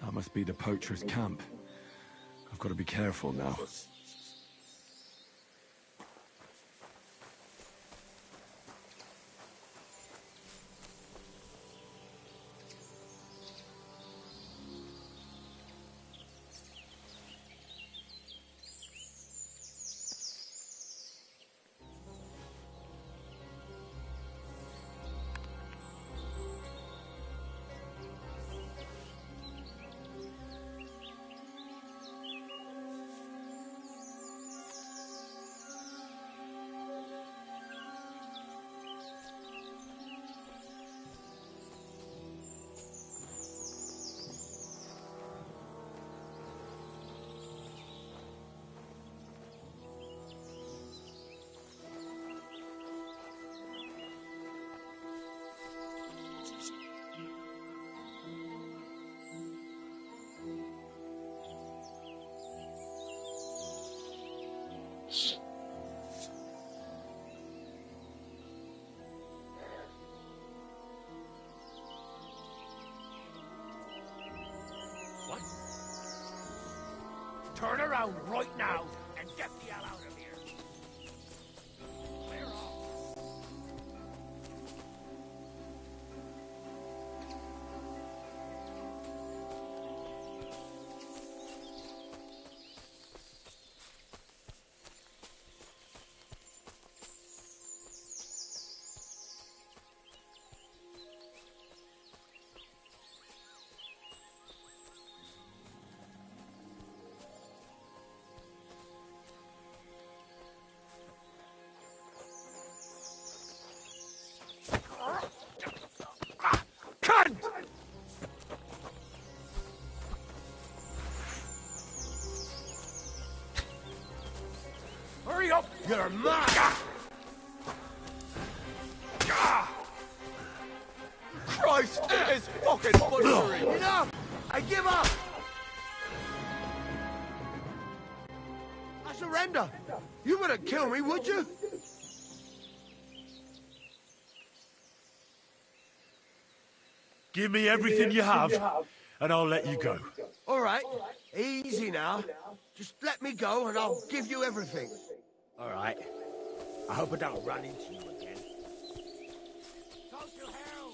That must be the poacher's camp. I've got to be careful now. What? Turn around right now and get the hell out of here. Clear off. Hurry up! You're mad! Christ, it is fucking butchery! Enough! I give up! I surrender! You wouldn't kill me, would you? Give me everything you have, and I'll let you go. All right, easy now. Just let me go and I'll give you everything. All right. I hope I don't run into you again. Go to hell!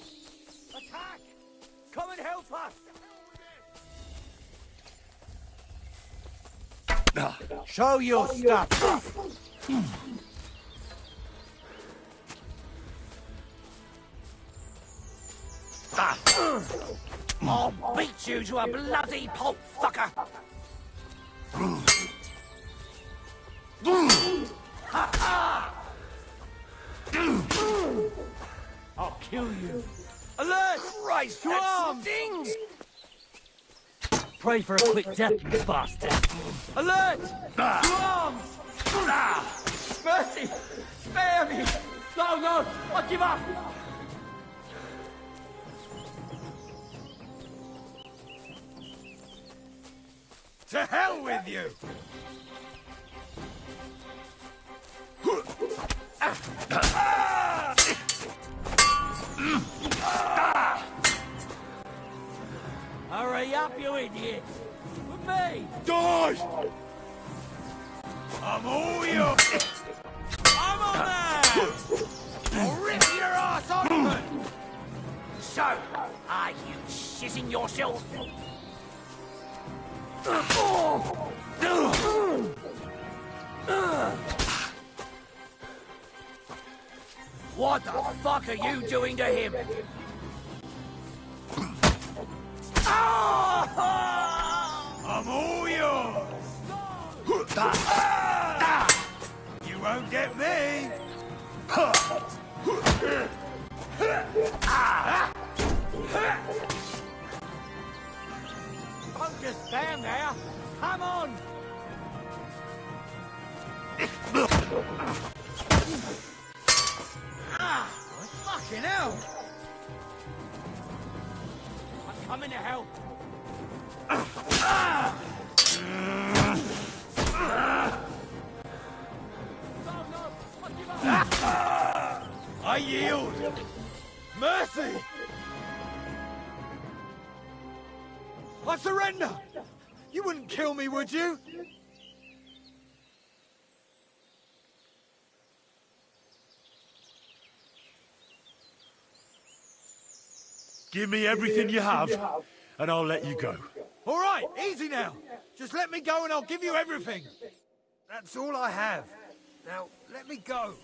Attack! Come and help us! Show your stuff! I'll beat you to a bloody pulp, fucker! I'll kill you. Alert! Christ, to arms! Stings! Pray for a quick death, you bastard. Alert! To arms! Mercy! Spare me! No, I give up! To hell with you! Hurry up, you idiot! For me! Die! I'm all yours! I'm on there! I'll rip your ass open! So, are you shitting yourself? What the fuck are you doing to him? I'm all yours! You won't get me! Don't just stand there! Come on! Fucking hell! I'm coming to help! I yield! Mercy! I surrender! You wouldn't kill me, would you? Give me everything you have, and I'll let you go. All right, easy now. Just let me go and I'll give you everything. That's all I have. Now, let me go.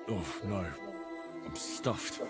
Oh, no. I'm stuffed.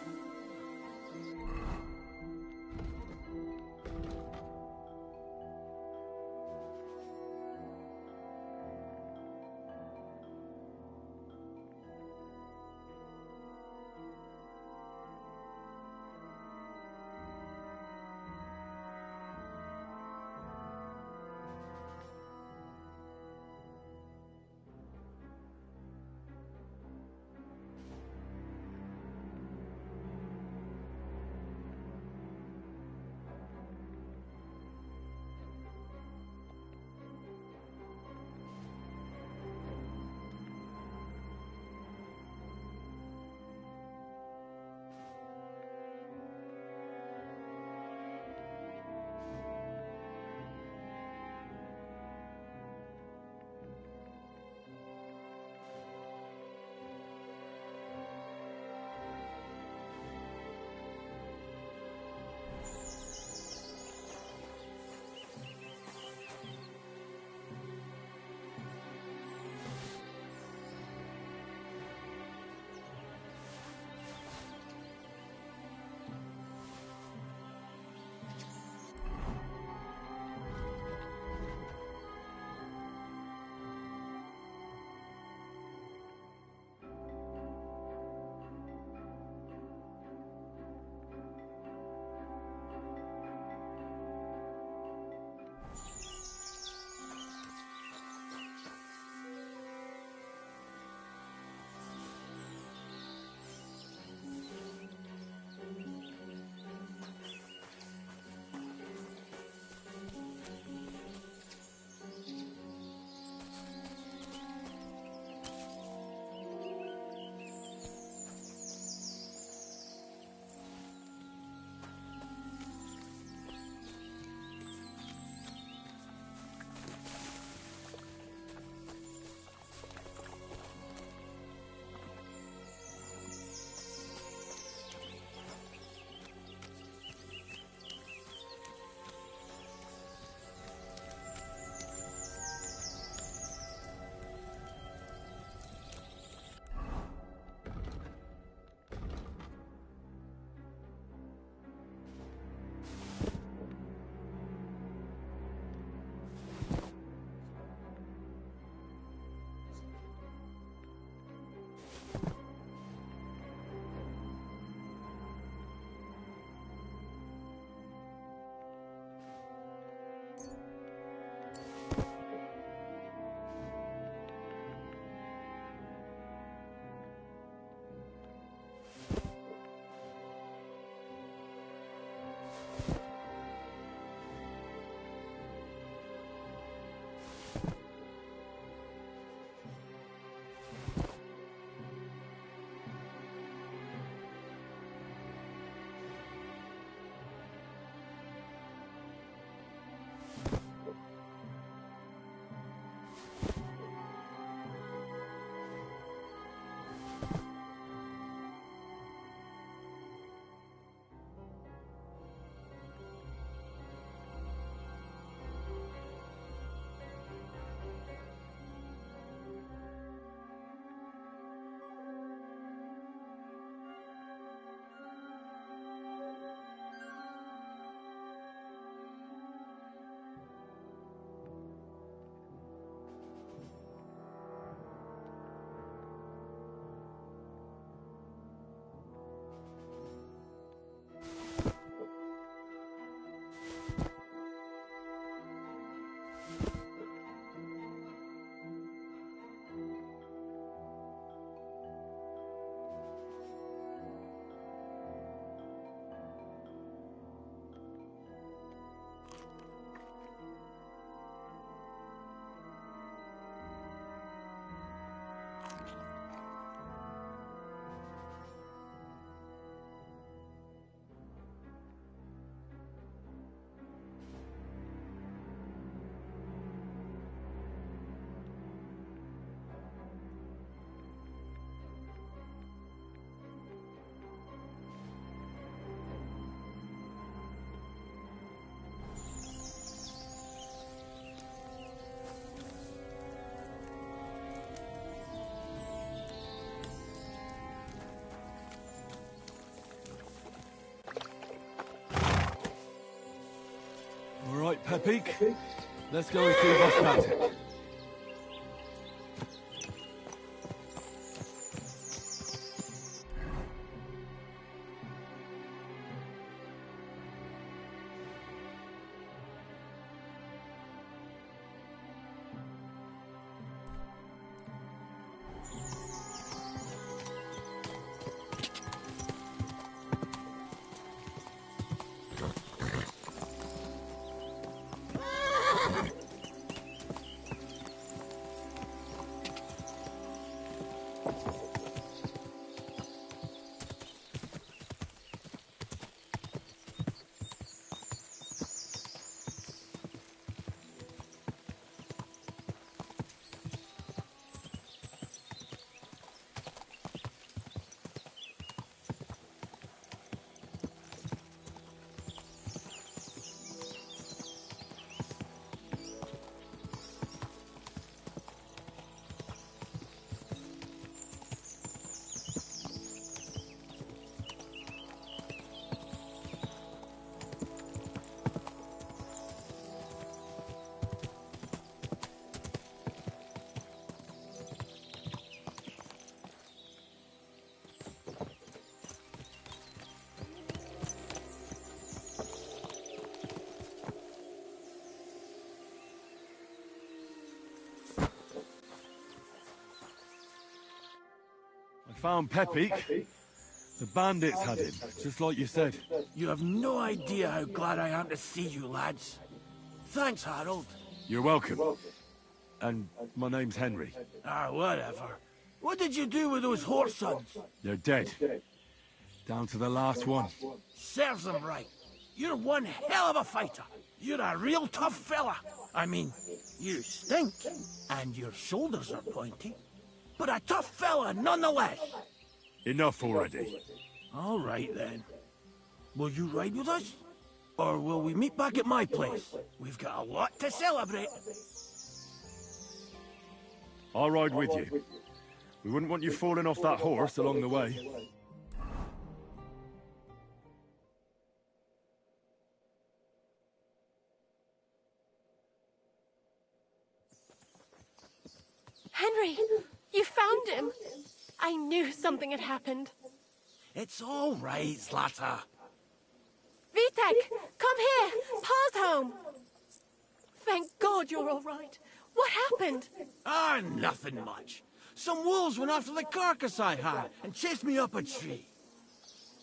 Pepik, let's go and see Vostok. Found Pepik. The bandits had him, just like you said. You have no idea how glad I am to see you, lads. Thanks, Harold. You're welcome. And my name's Henry. Ah, whatever. What did you do with those horse sons? They're dead. Down to the last one. Serves them right. You're one hell of a fighter. You're a real tough fella. I mean, you stink, and your shoulders are pointy. But a tough fella nonetheless. Enough already. All right, then. Will you ride with us? Or will we meet back at my place? We've got a lot to celebrate. I'll ride with you. We wouldn't want you falling off that horse along the way. Henry! You found him! I knew something had happened. It's all right, Zlata. Vitek! Come here! Pa's home! Thank God you're all right. What happened? Ah, nothing much. Some wolves went after the carcass I had and chased me up a tree.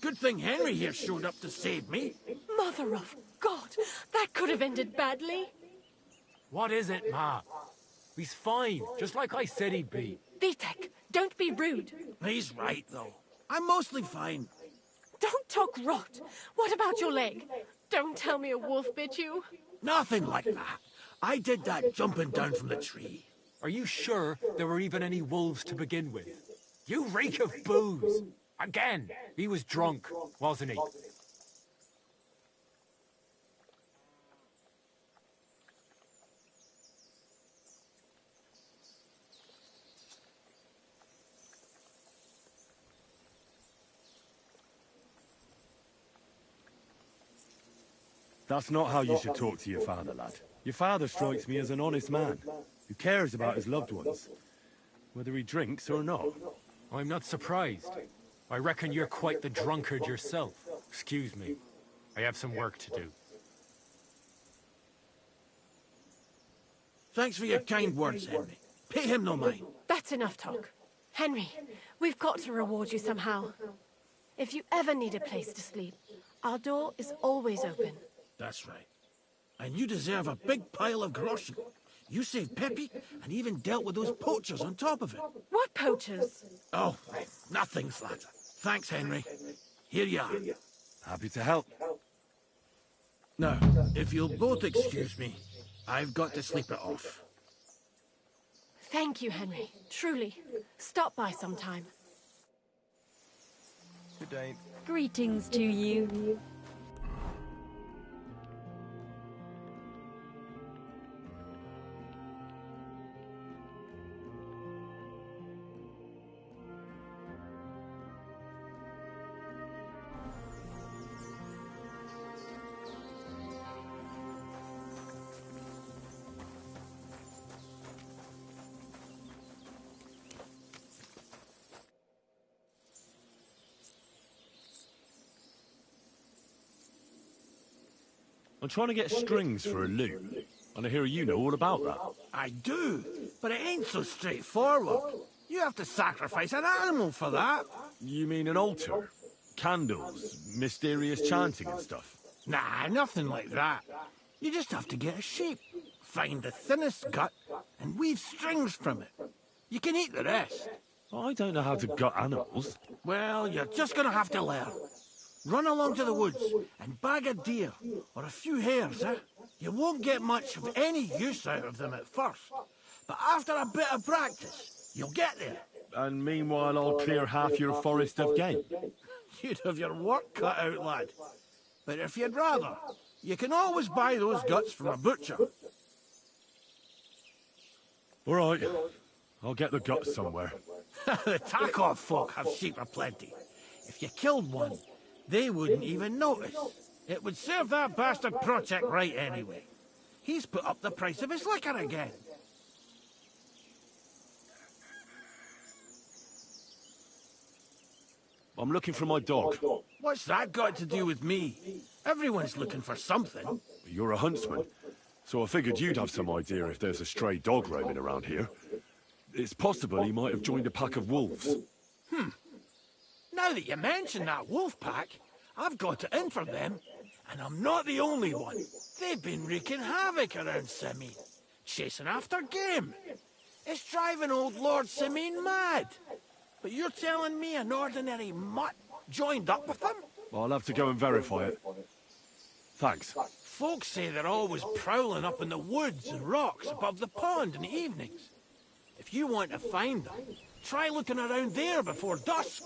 Good thing Henry here showed up to save me. Mother of God! That could have ended badly. What is it, Ma? He's fine, just like I said he'd be. Vitek, don't be rude. He's right, though. I'm mostly fine. Don't talk rot. What about your leg? Don't tell me a wolf bit you. Nothing like that. I did that jumping down from the tree. Are you sure there were even any wolves to begin with? You reek of booze! Again, he was drunk, wasn't he? That's not how you should talk to your father, lad. Your father strikes me as an honest man, who cares about his loved ones, whether he drinks or not. I'm not surprised. I reckon you're quite the drunkard yourself. Excuse me. I have some work to do. Thanks for your kind words, Henry. Pay him no mind. That's enough talk. Henry, we've got to reward you somehow. If you ever need a place to sleep, our door is always open. That's right. And you deserve a big pile of groschen. You saved Peppy and even dealt with those poachers on top of it. What poachers? Oh, nothing, Slatter. Thanks, Henry. Here you are. Happy to help. Now, if you'll both excuse me, I've got to sleep it off. Thank you, Henry. Truly. Stop by sometime. Good day. Greetings to you. I'm trying to get strings for a loop, and I hear you know all about that. I do, but it ain't so straightforward. You have to sacrifice an animal for that. You mean an altar? Candles, mysterious chanting and stuff? Nah, nothing like that. You just have to get a sheep, find the thinnest gut, and weave strings from it. You can eat the rest. I don't know how to gut animals. Well, you're just gonna have to learn. Run along to the woods and bag a deer, or a few hares, eh? You won't get much of any use out of them at first, but after a bit of practice, you'll get there. And meanwhile, I'll clear half your forest of game. You'd have your work cut out, lad. But if you'd rather, you can always buy those guts from a butcher. All right, I'll get the guts somewhere. The Tarkov folk have sheep aplenty. If you killed one, they wouldn't even notice. It would serve that bastard Project right anyway. He's put up the price of his liquor again. I'm looking for my dog. What's that got to do with me? Everyone's looking for something. You're a huntsman, so I figured you'd have some idea if there's a stray dog roaming around here. It's possible he might have joined a pack of wolves. Now that you mention that wolf pack, I've got it in for them, and I'm not the only one. They've been wreaking havoc around Simine, chasing after game. It's driving old Lord Simine mad. But you're telling me an ordinary mutt joined up with them? I'll have to go and verify it. Thanks. Folks say they're always prowling up in the woods and rocks above the pond in the evenings. If you want to find them, try looking around there before dusk.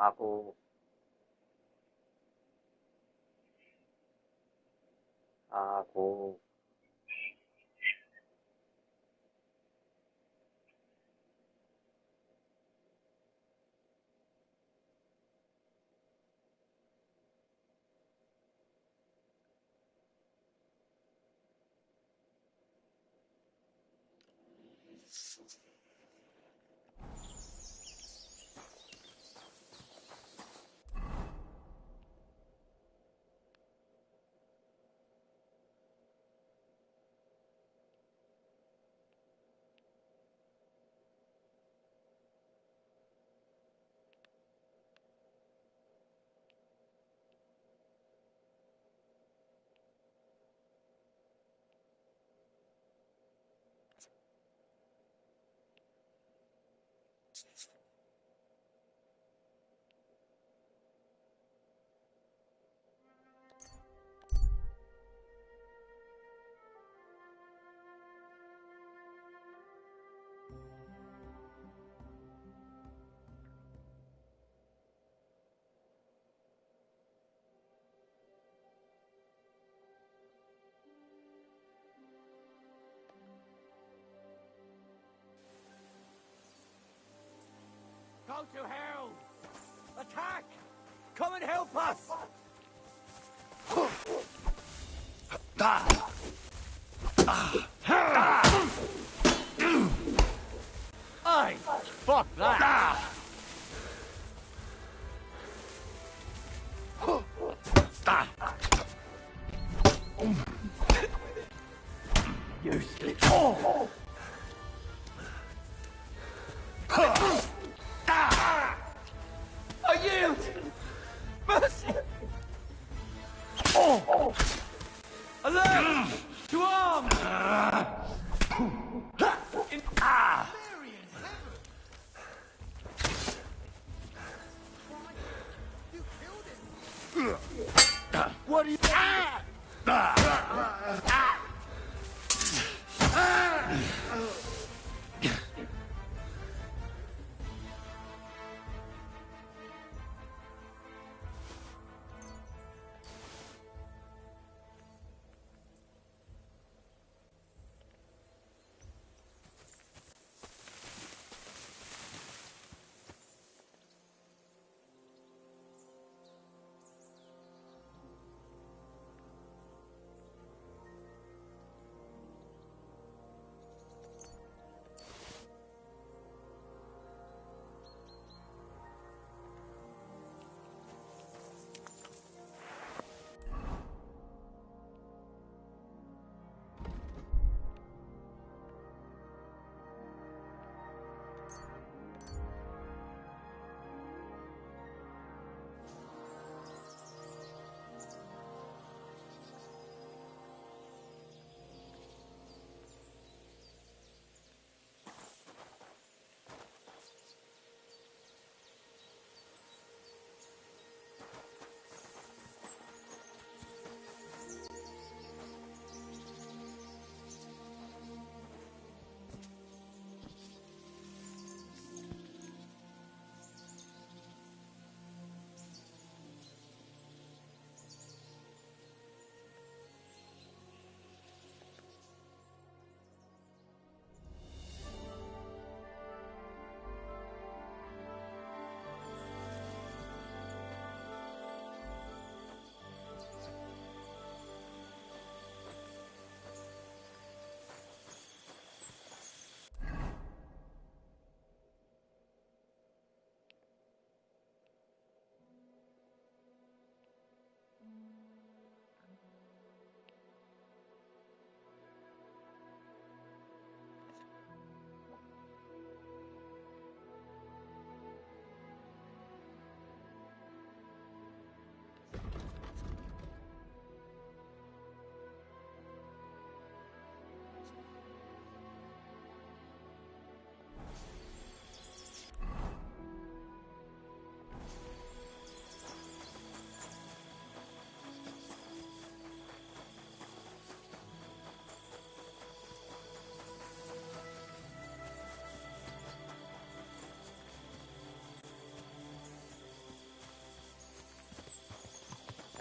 Aku aku go to hell! Attack! Come and help us! Aye! Fuck that! Useless. Oh. I yield! Mercy! Oh. Alert! To arms! What are you...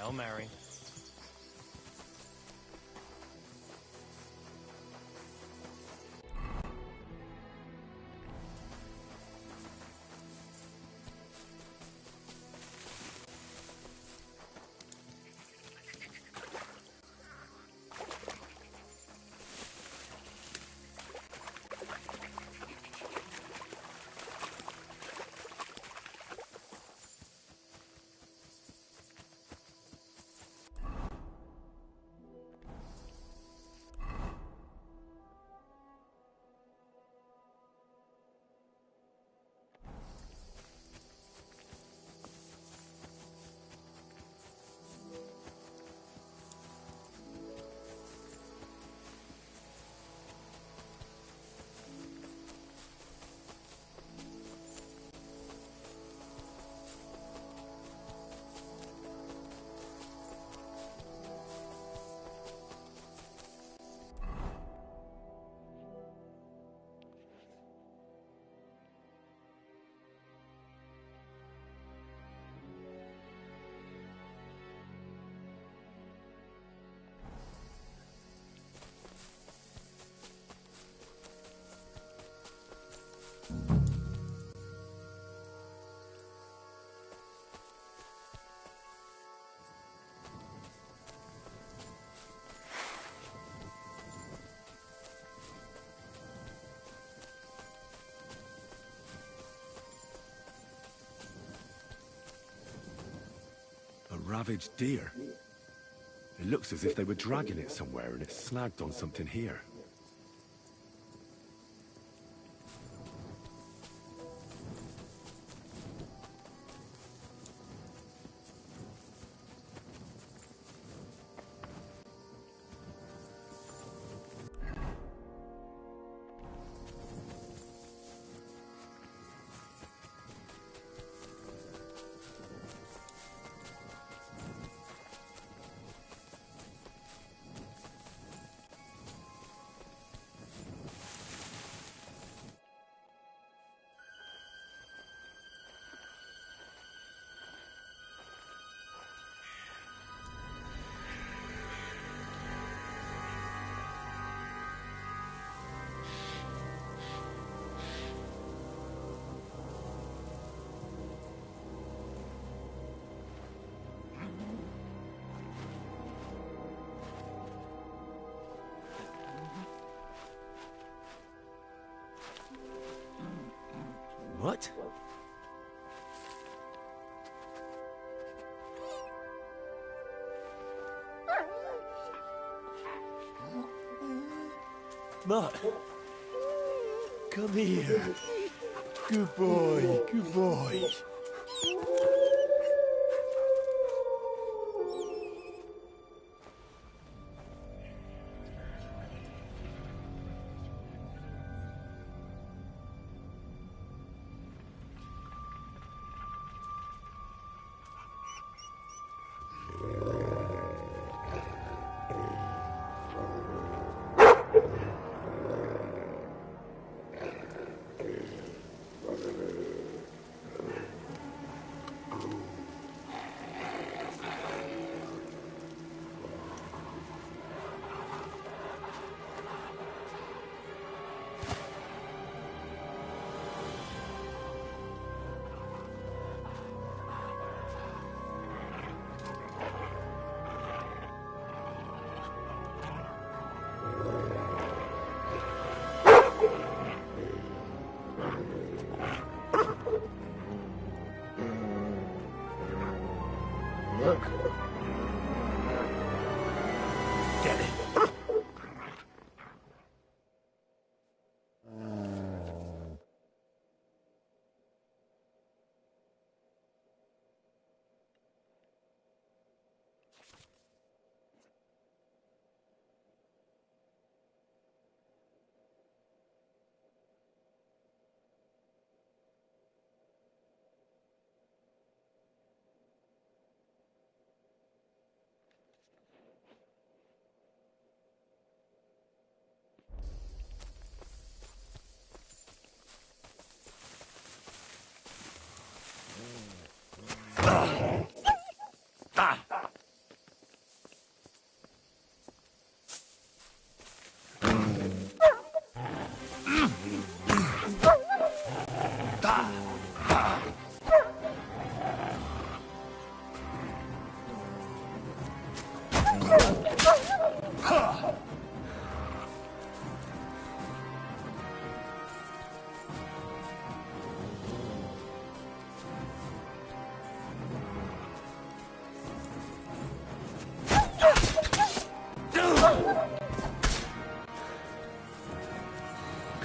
Hail Mary. ravaged deer. It looks as if they were dragging it somewhere and it snagged on something here. What? Mutt, come here. Good boy, good boy. Get it.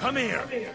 Come here.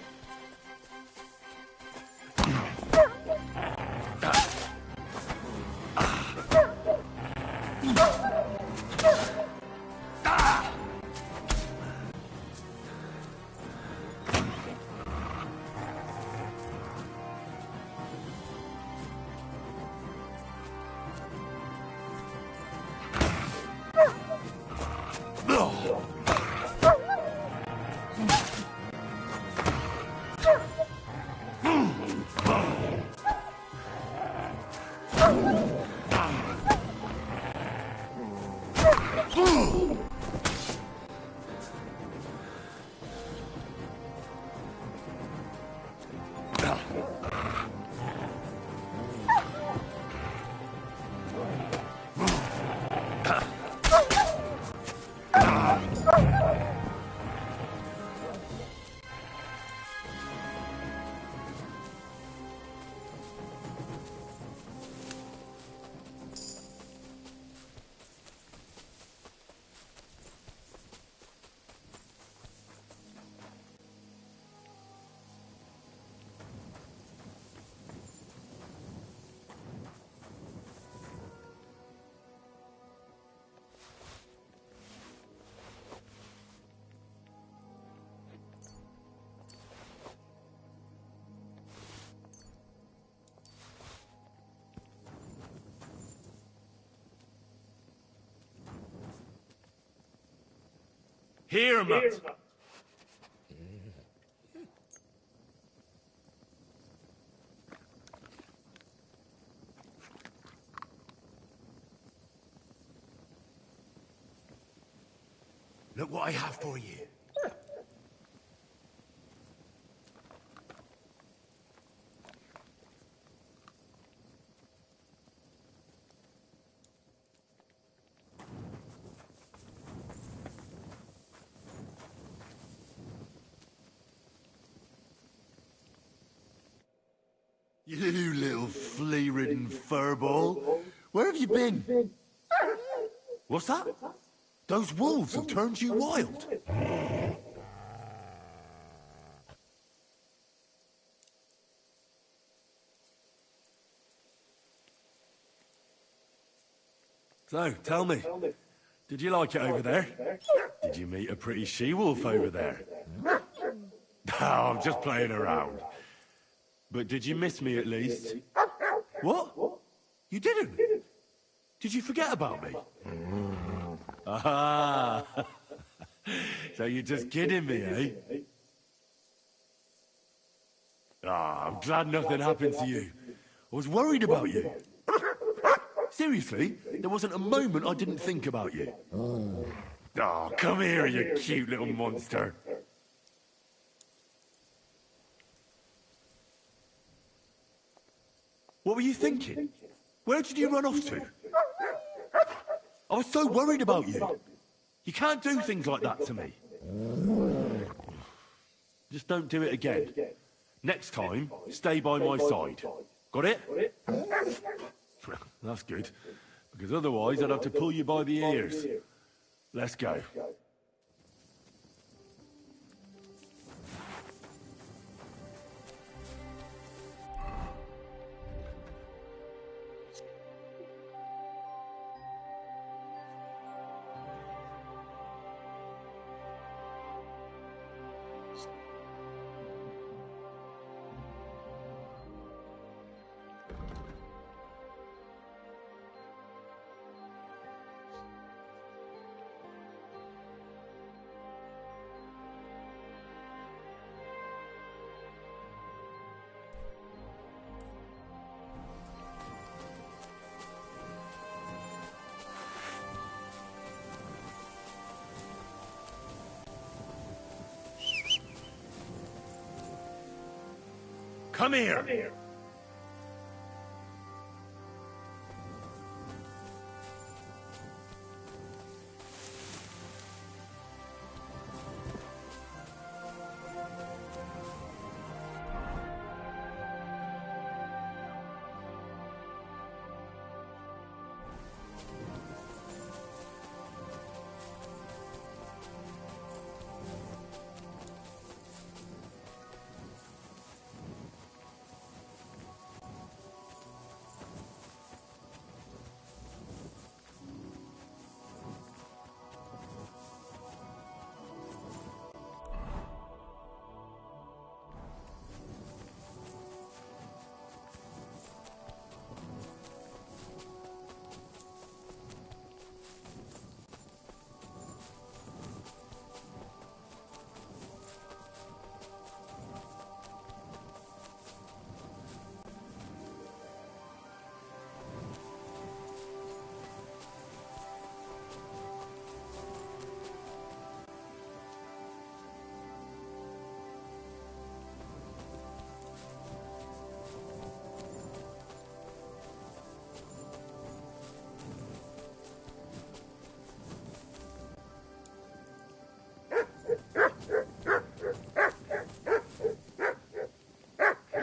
Here, Matt. Look what I have for you. You little flea-ridden furball. Where have you been? What's that? Those wolves have turned you wild. So, tell me, did you like it over there? Did you meet a pretty she-wolf over there? Oh, I'm just playing around. But did you miss me at least? What? You didn't? Did you forget about me? Ah, so you're just kidding me, eh? Ah, I'm glad nothing happened to you. I was worried about you. Seriously, there wasn't a moment I didn't think about you. Oh, come here, you cute little monster. What were you thinking? Where did you run off to? I was so worried about you. You can't do things like that to me. Just don't do it again. Next time, stay by my side. Got it? That's good. Because otherwise I'd have to pull you by the ears. Let's go. Come here.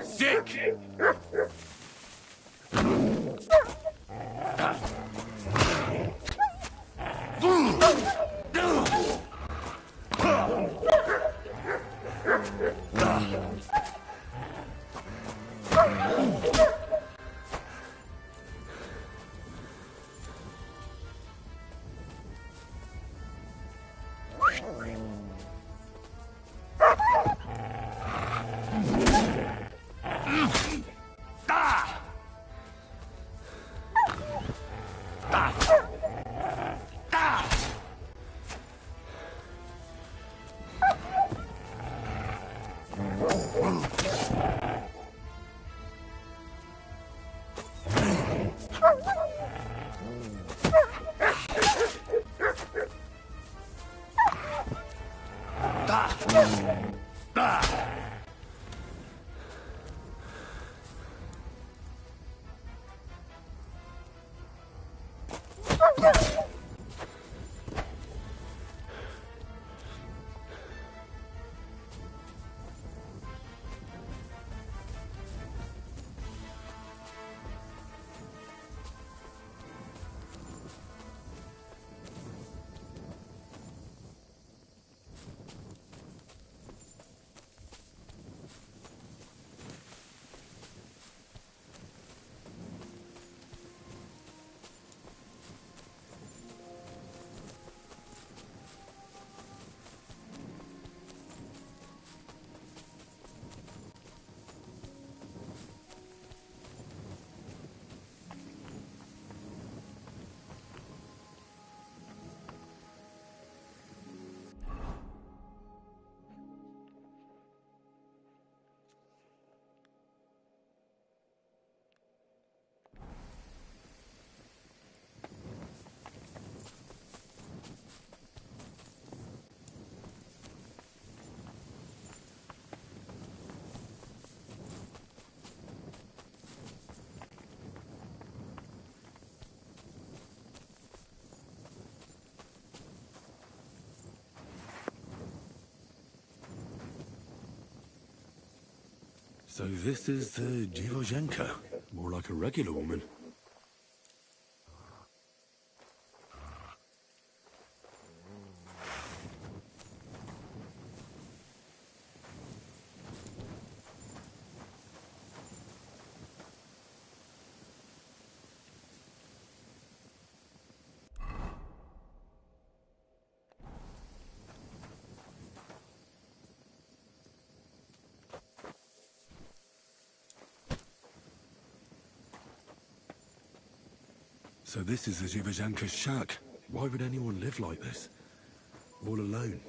Sick! So this is the Divozhenka. More like a regular woman. So this is the Divozhenka's shack. Why would anyone live like this? All alone.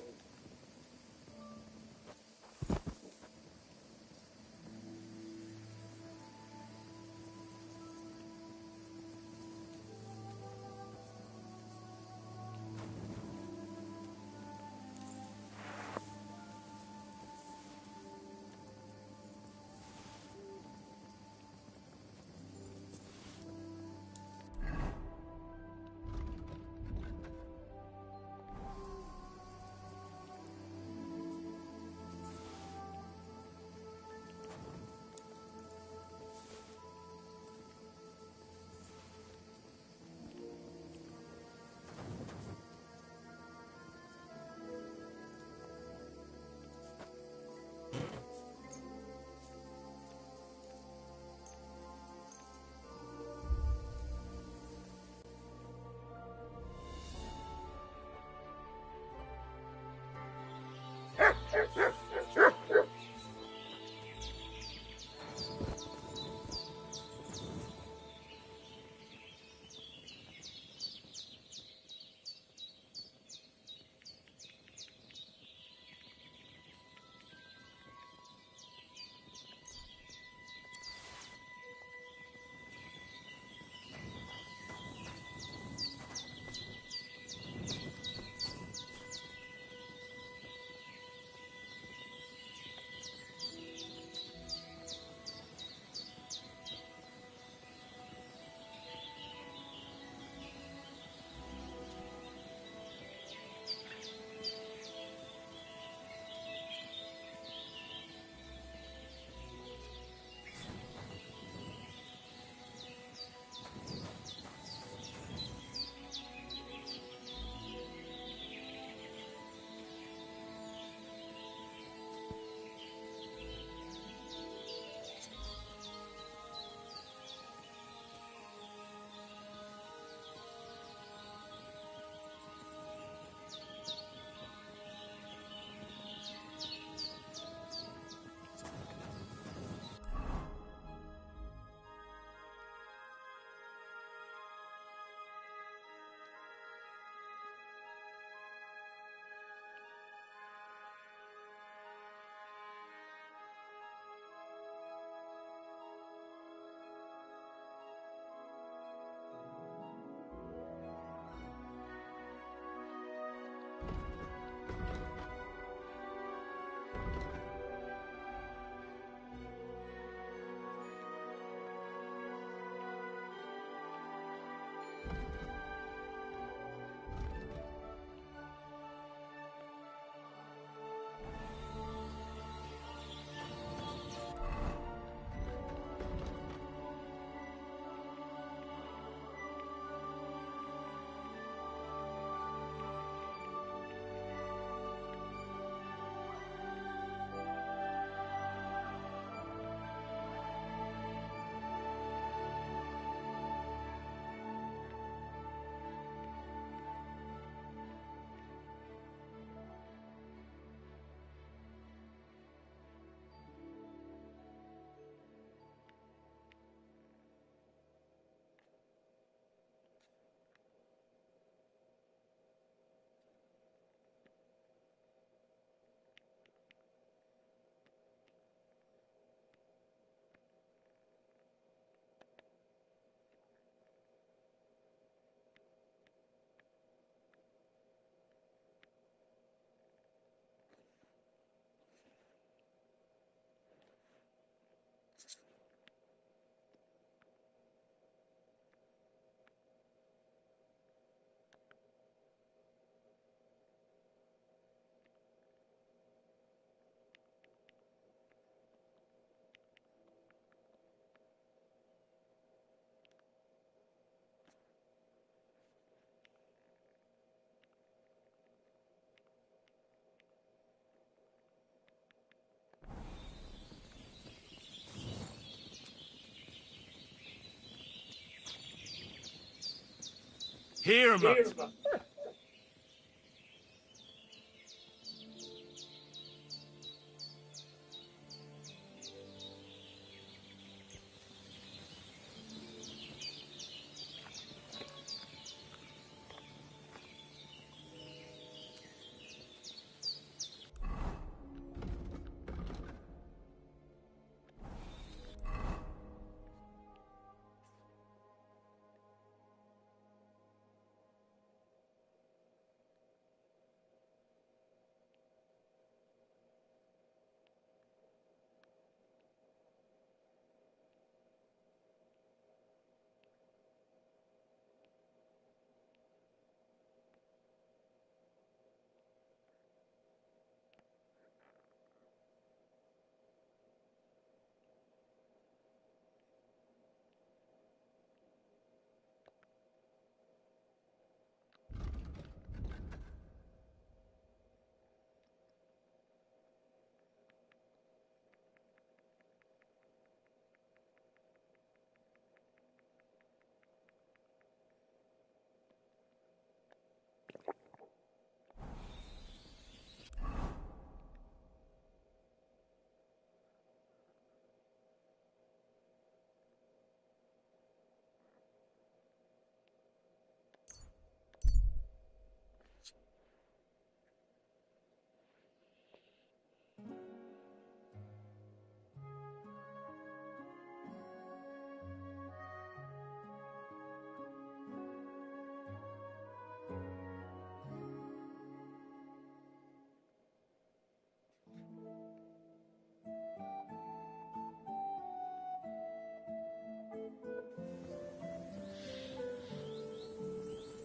Here, Matt.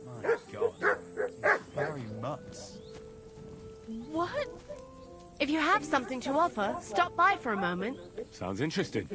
My God, very nuts. What? If you have something to offer, stop by for a moment. Sounds interesting.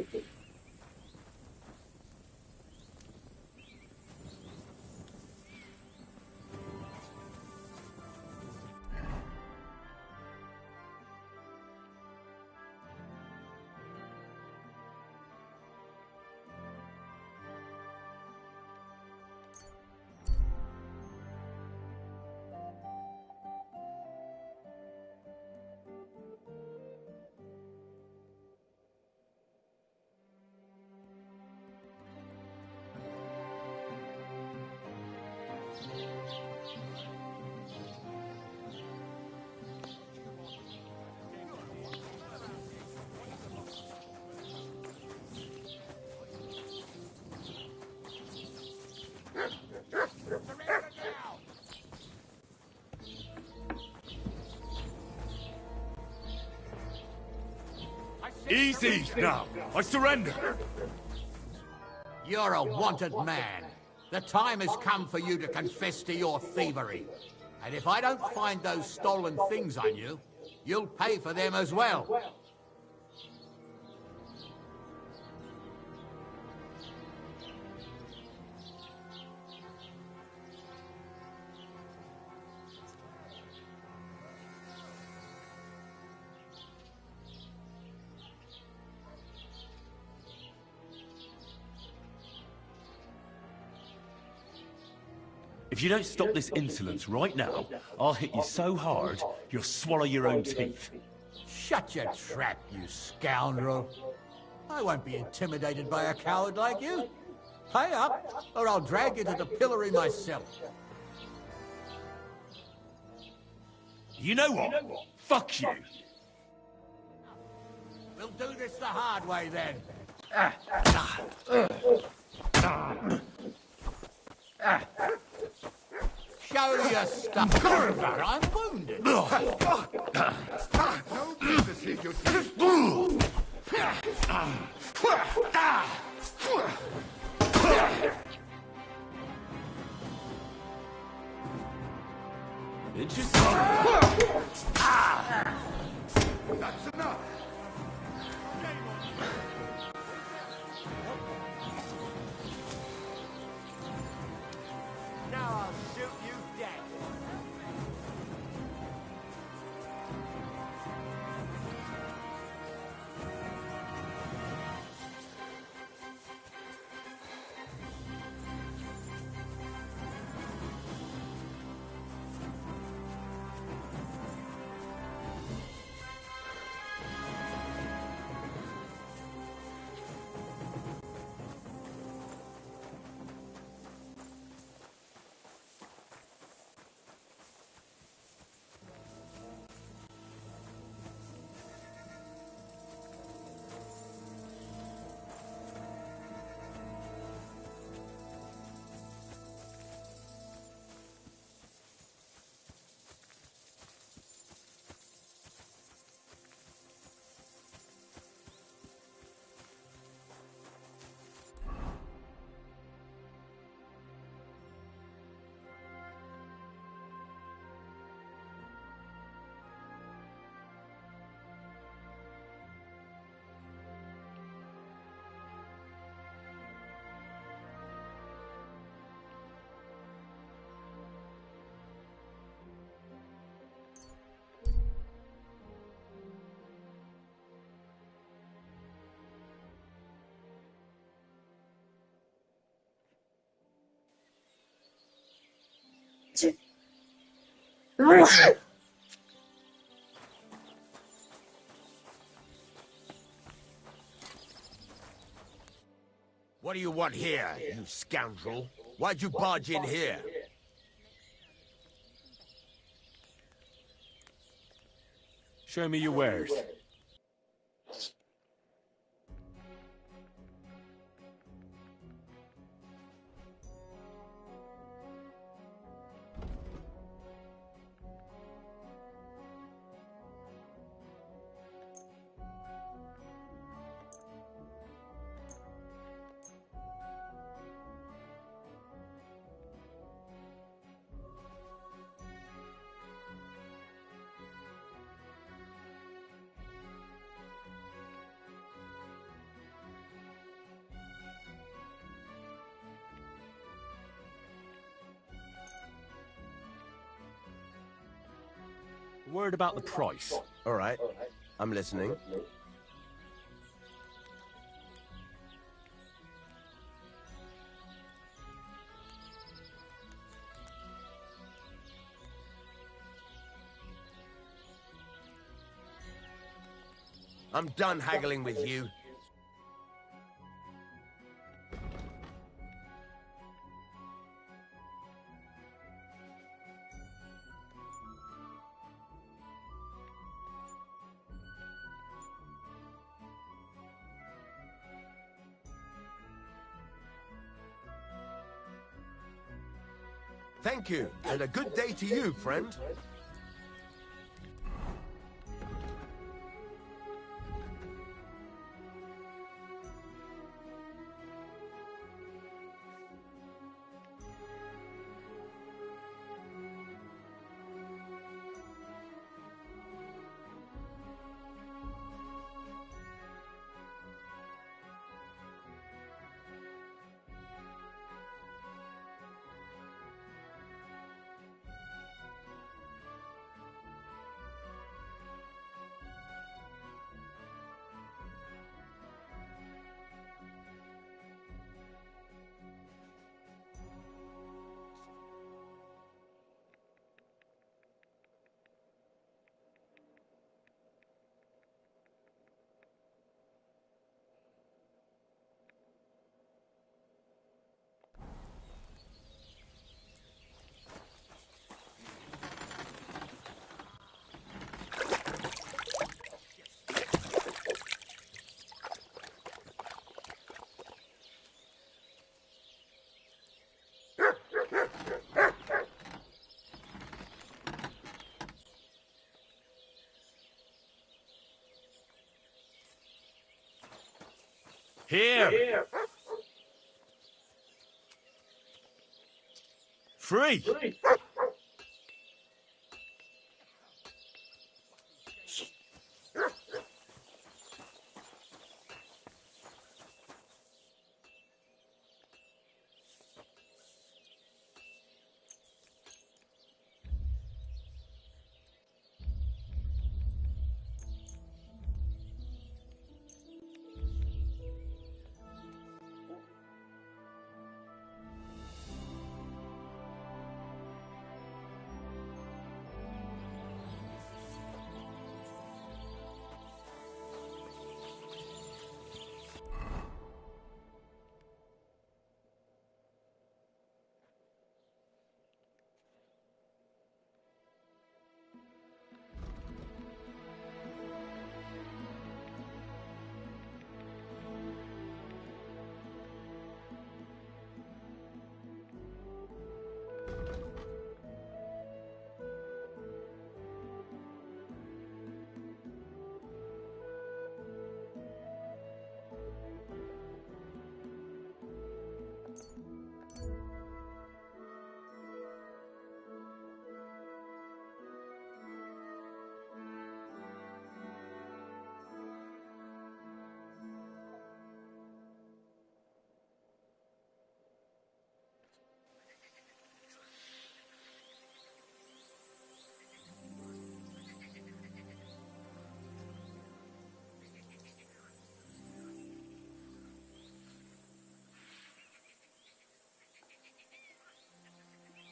Easy now. I surrender. You're a wanted man. The time has come for you to confess to your thievery. And if I don't find those stolen things on you, you'll pay for them as well. If you don't stop this insolence right now, I'll hit you so hard, you'll swallow your own teeth. Shut your trap, you scoundrel. I won't be intimidated by a coward like you. Pay up, or I'll drag you to the pillory myself. You know what? Fuck you. We'll do this the hard way then. Show your stuff, but I'm wounded. No business here, you thief. Interesting. That's enough. Now I'll shoot you dead. What do you want here, you scoundrel? Why'd you barge in here? Show me your wares. Word about the price. All right, I'm listening. I'm done haggling with you. Thank you, and a good day to you, friend. Here! Free!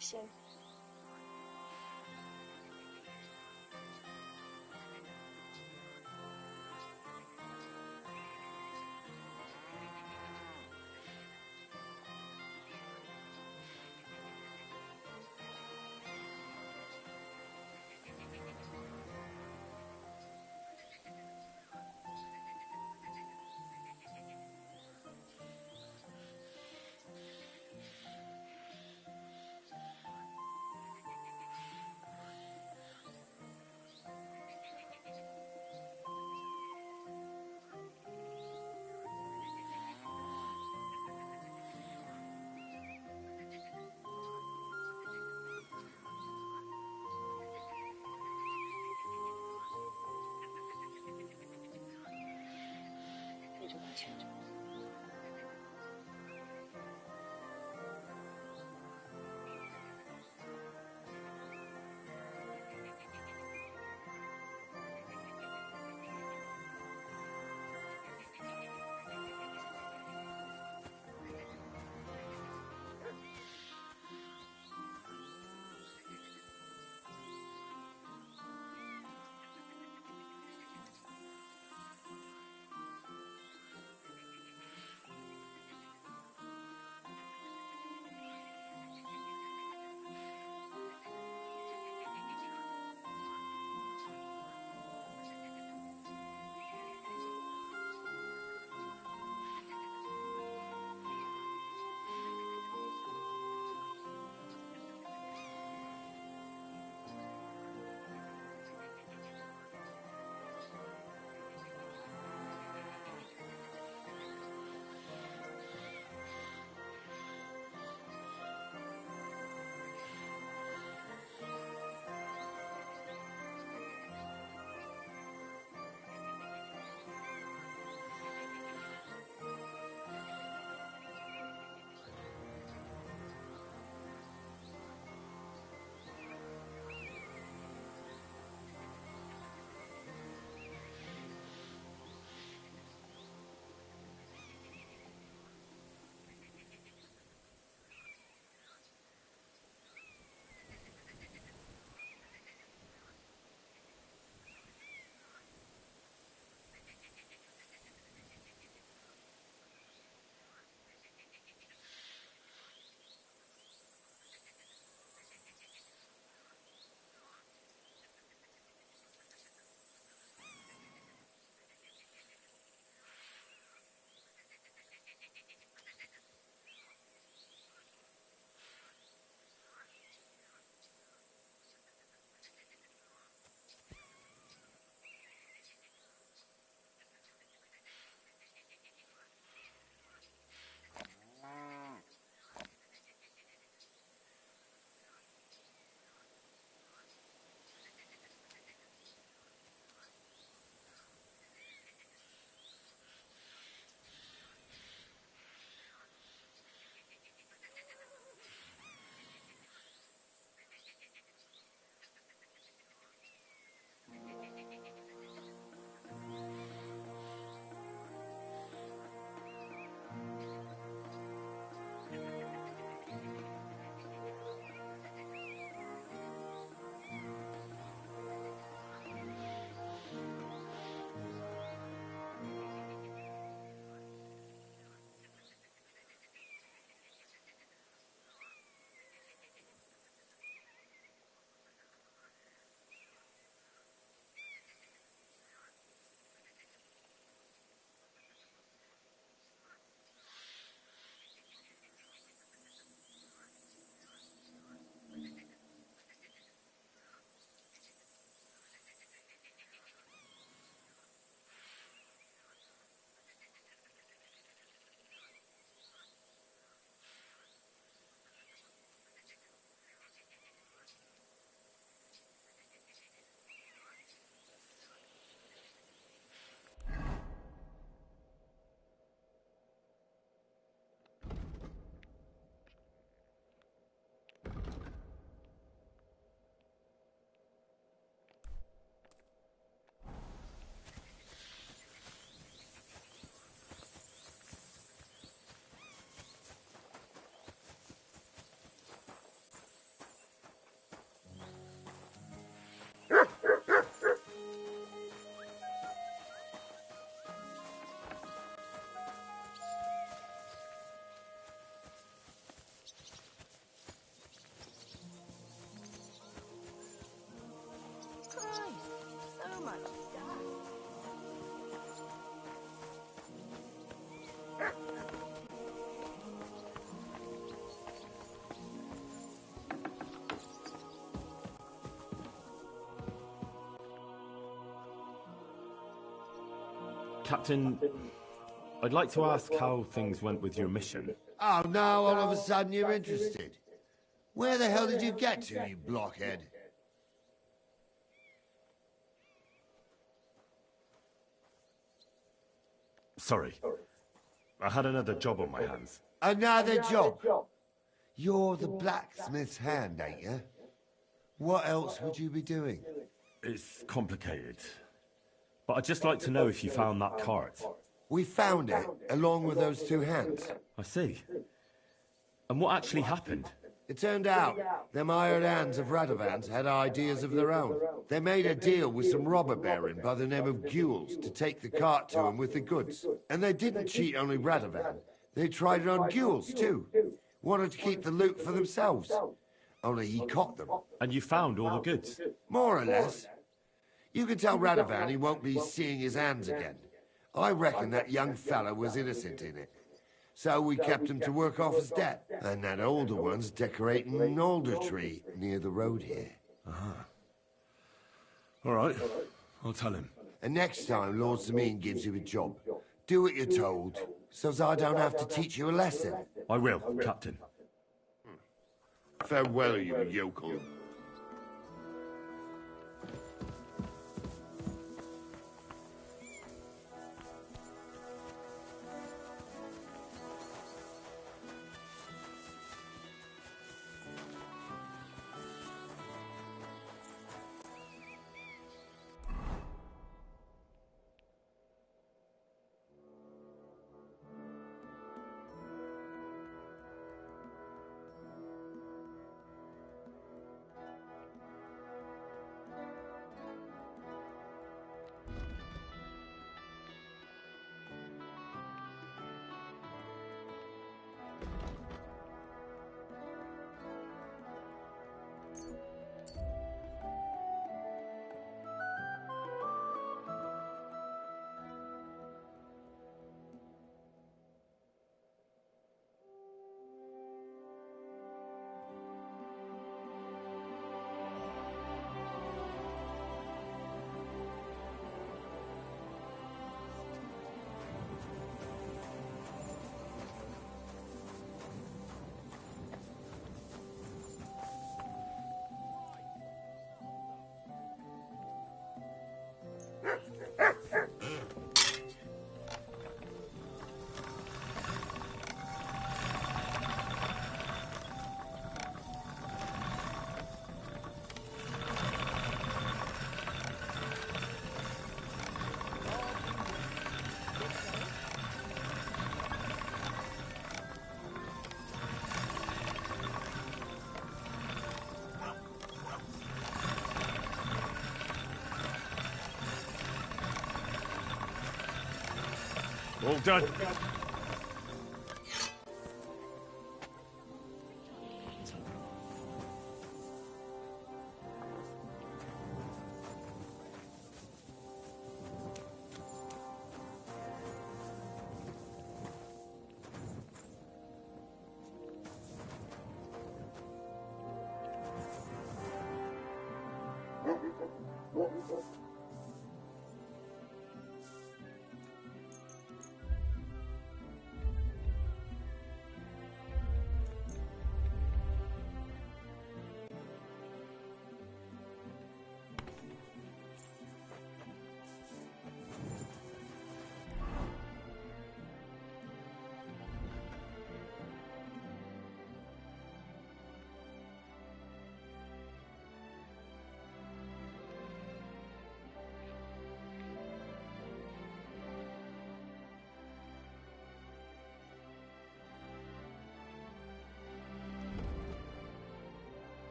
行， Captain, I'd like to ask how things went with your mission. Oh, now all of a sudden you're interested. Where the hell did you get to, you blockhead? Sorry. I had another job on my hands. Another job? You're the blacksmith's hand, ain't you? What else would you be doing? It's complicated. But I'd just like to know if you found that cart. We found it, along with those two hands. I see. And what actually happened? It turned out, them hired hands of Radovans had ideas of their own. They made a deal with some robber baron by the name of Gules to take the cart to him with the goods. And they didn't cheat only Radovan. They tried it on Gules, too. Wanted to keep the loot for themselves. Only he caught them. And you found all the goods? More or less. You can tell Radovan he won't be seeing his hands again. I reckon that young fella was innocent in it. So we kept him to work off his debt. And that older one's decorating an alder tree near the road here. All right. I'll tell him. And next time Lord Sameen gives you a job, do what you're told, so's I don't have to teach you a lesson. I will, Captain. Farewell, you yokel. All done.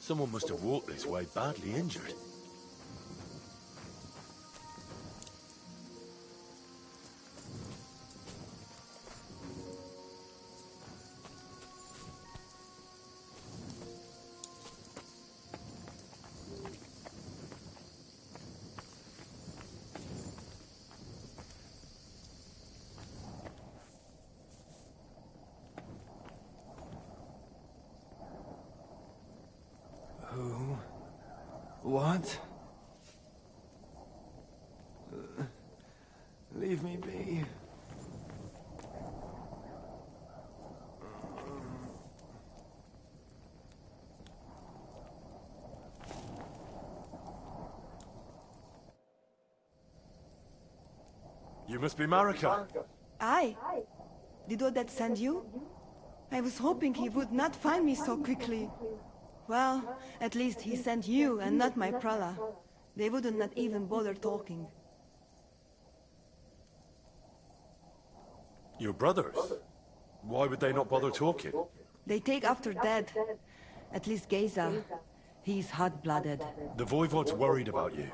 Someone must have walked this way badly injured. What? Leave me be. You must be Marika. Aye. Did Odette send you? I was hoping he would not find me so quickly. Well, at least he sent you and not my prala. They wouldn't not even bother talking. Your brothers? Why would they not bother talking? They take after Dad. At least Geza. He's hot-blooded. The Voivod's worried about you.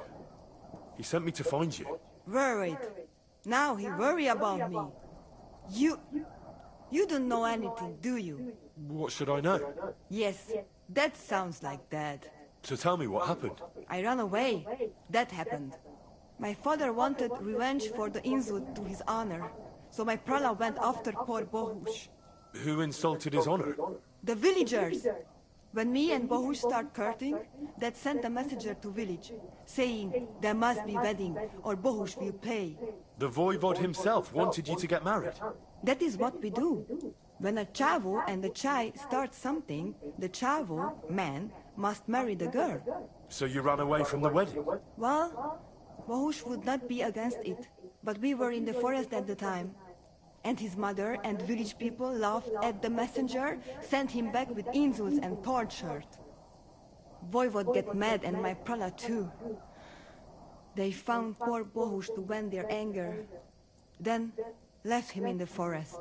He sent me to find you. Worried? Now he worry about me. You don't know anything, do you? What should I know? Yes, that sounds like Dad. So tell me what happened. I ran away. That happened. My father wanted revenge for the insult to his honor, so my prala went after poor Bohush. Who insulted his honor? The villagers. When me and Bohush start courting, Dad sent a messenger to village, saying there must be wedding or Bohush will pay. The Voivod himself wanted you to get married. That is what we do. When a chavo and a chai start something, the chavo, man, must marry the girl. So you ran away from the wedding? Well, Bohush would not be against it, but we were in the forest at the time. And his mother and village people laughed at the messenger, sent him back with insults and tortured. Voivod get mad and my prala too. They found poor Bohush to vent their anger, then left him in the forest.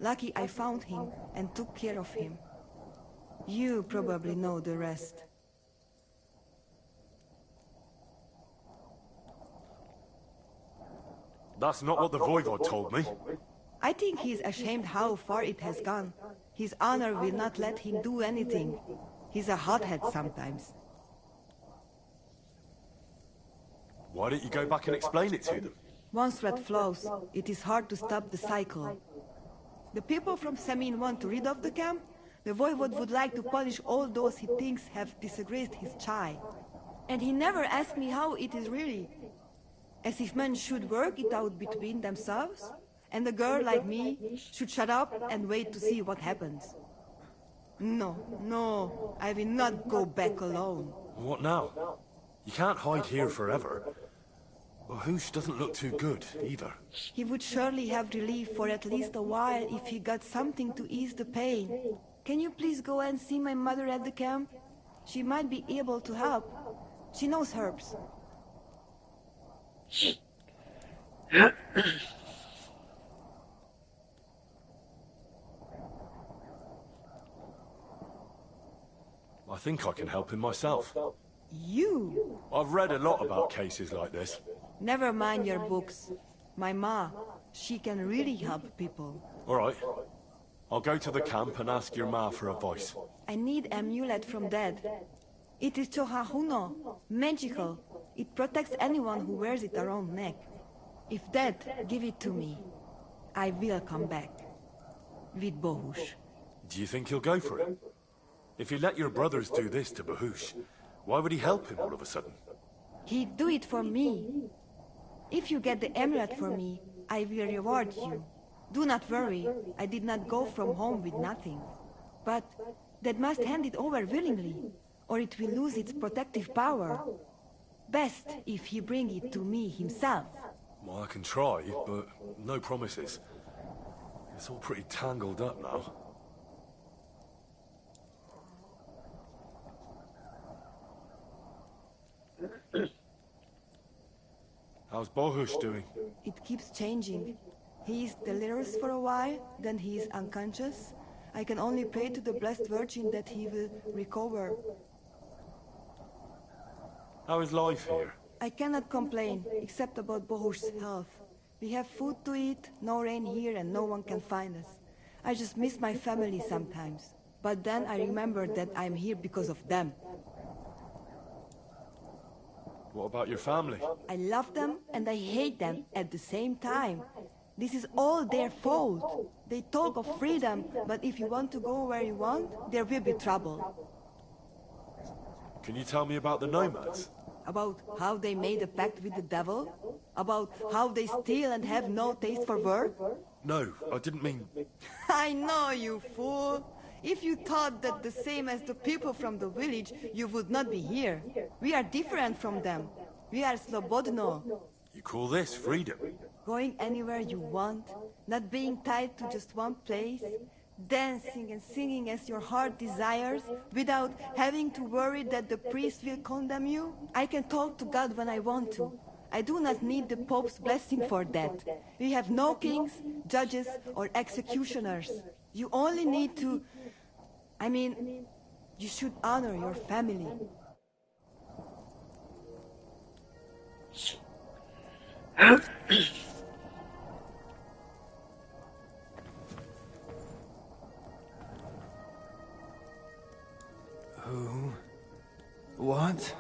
Lucky I found him and took care of him. You probably know the rest. That's not what the Voivod told me. I think he's ashamed how far it has gone. His honor will not let him do anything. He's a hothead sometimes. Why don't you go back and explain it to them? Once red flows, it is hard to stop the cycle. The people from Semin want to rid of the camp. The Voivod would like to punish all those he thinks have disgraced his chai. And he never asked me how it is really. As if men should work it out between themselves, and a girl like me should shut up and wait to see what happens. No, I will not go back alone. What now? You can't hide here forever. Bohush doesn't look too good, either. He would surely have relief for at least a while if he got something to ease the pain. Can you please go and see my mother at the camp? She might be able to help. She knows herbs. I think I can help him myself. You? I've read a lot about cases like this. Never mind your books. My ma, she can really help people. All right. I'll go to the camp and ask your ma for advice. I need amulet from Dad. It is Chohahuno, magical. It protects anyone who wears it around neck. If Dad give it to me, I will come back. With Bohush. Do you think he'll go for it? If he let your brothers do this to Bohush, why would he help him all of a sudden? He'd do it for me. If you get the amulet for me, I will reward you. Do not worry, I did not go from home with nothing. But Dad must hand it over willingly, or it will lose its protective power. Best if he bring it to me himself. Well, I can try, but no promises. It's all pretty tangled up now. How's Bohush doing? It keeps changing. He is delirious for a while, then he is unconscious. I can only pray to the Blessed Virgin that he will recover. How is life here? I cannot complain, except about Bohush's health. We have food to eat, no rain here, and no one can find us. I just miss my family sometimes. But then I remember that I'm here because of them. What about your family? I love them and I hate them at the same time. This is all their fault. They talk of freedom, but if you want to go where you want, there will be trouble. Can you tell me about the nomads? About how they made a pact with the devil? About how they steal and have no taste for work? No, I didn't mean... I know, you fool! If you thought that the same as the people from the village, you would not be here. We are different from them. We are Slobodno. You call this freedom? Going anywhere you want, not being tied to just one place, dancing and singing as your heart desires, without having to worry that the priest will condemn you. I can talk to God when I want to. I do not need the Pope's blessing for that. We have no kings, judges, or executioners. You only need to... I mean, you should honor your family. Who? What?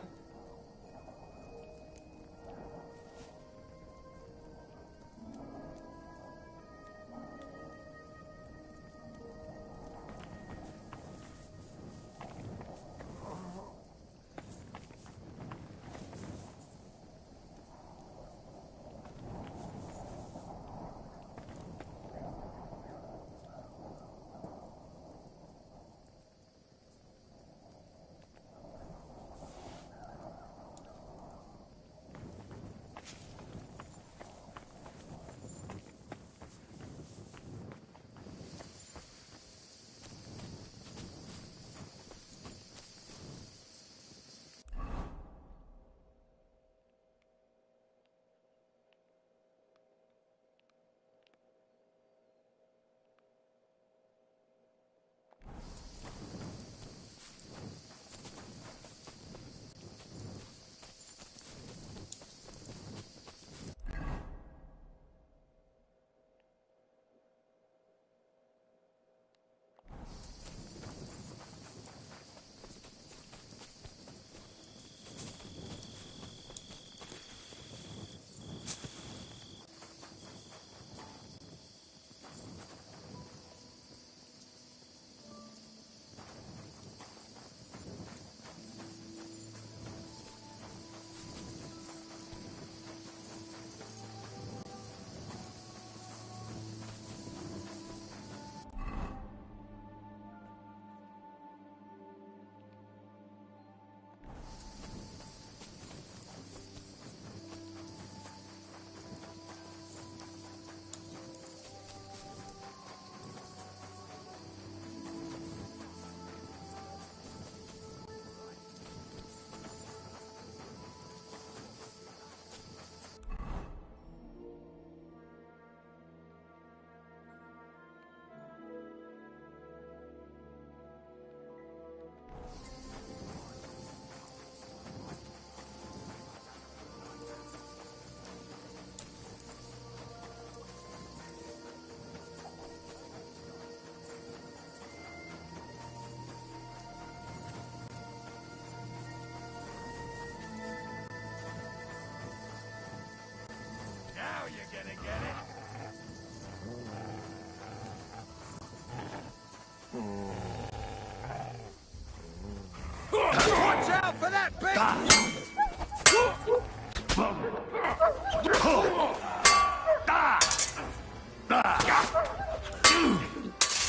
Watch out for that big...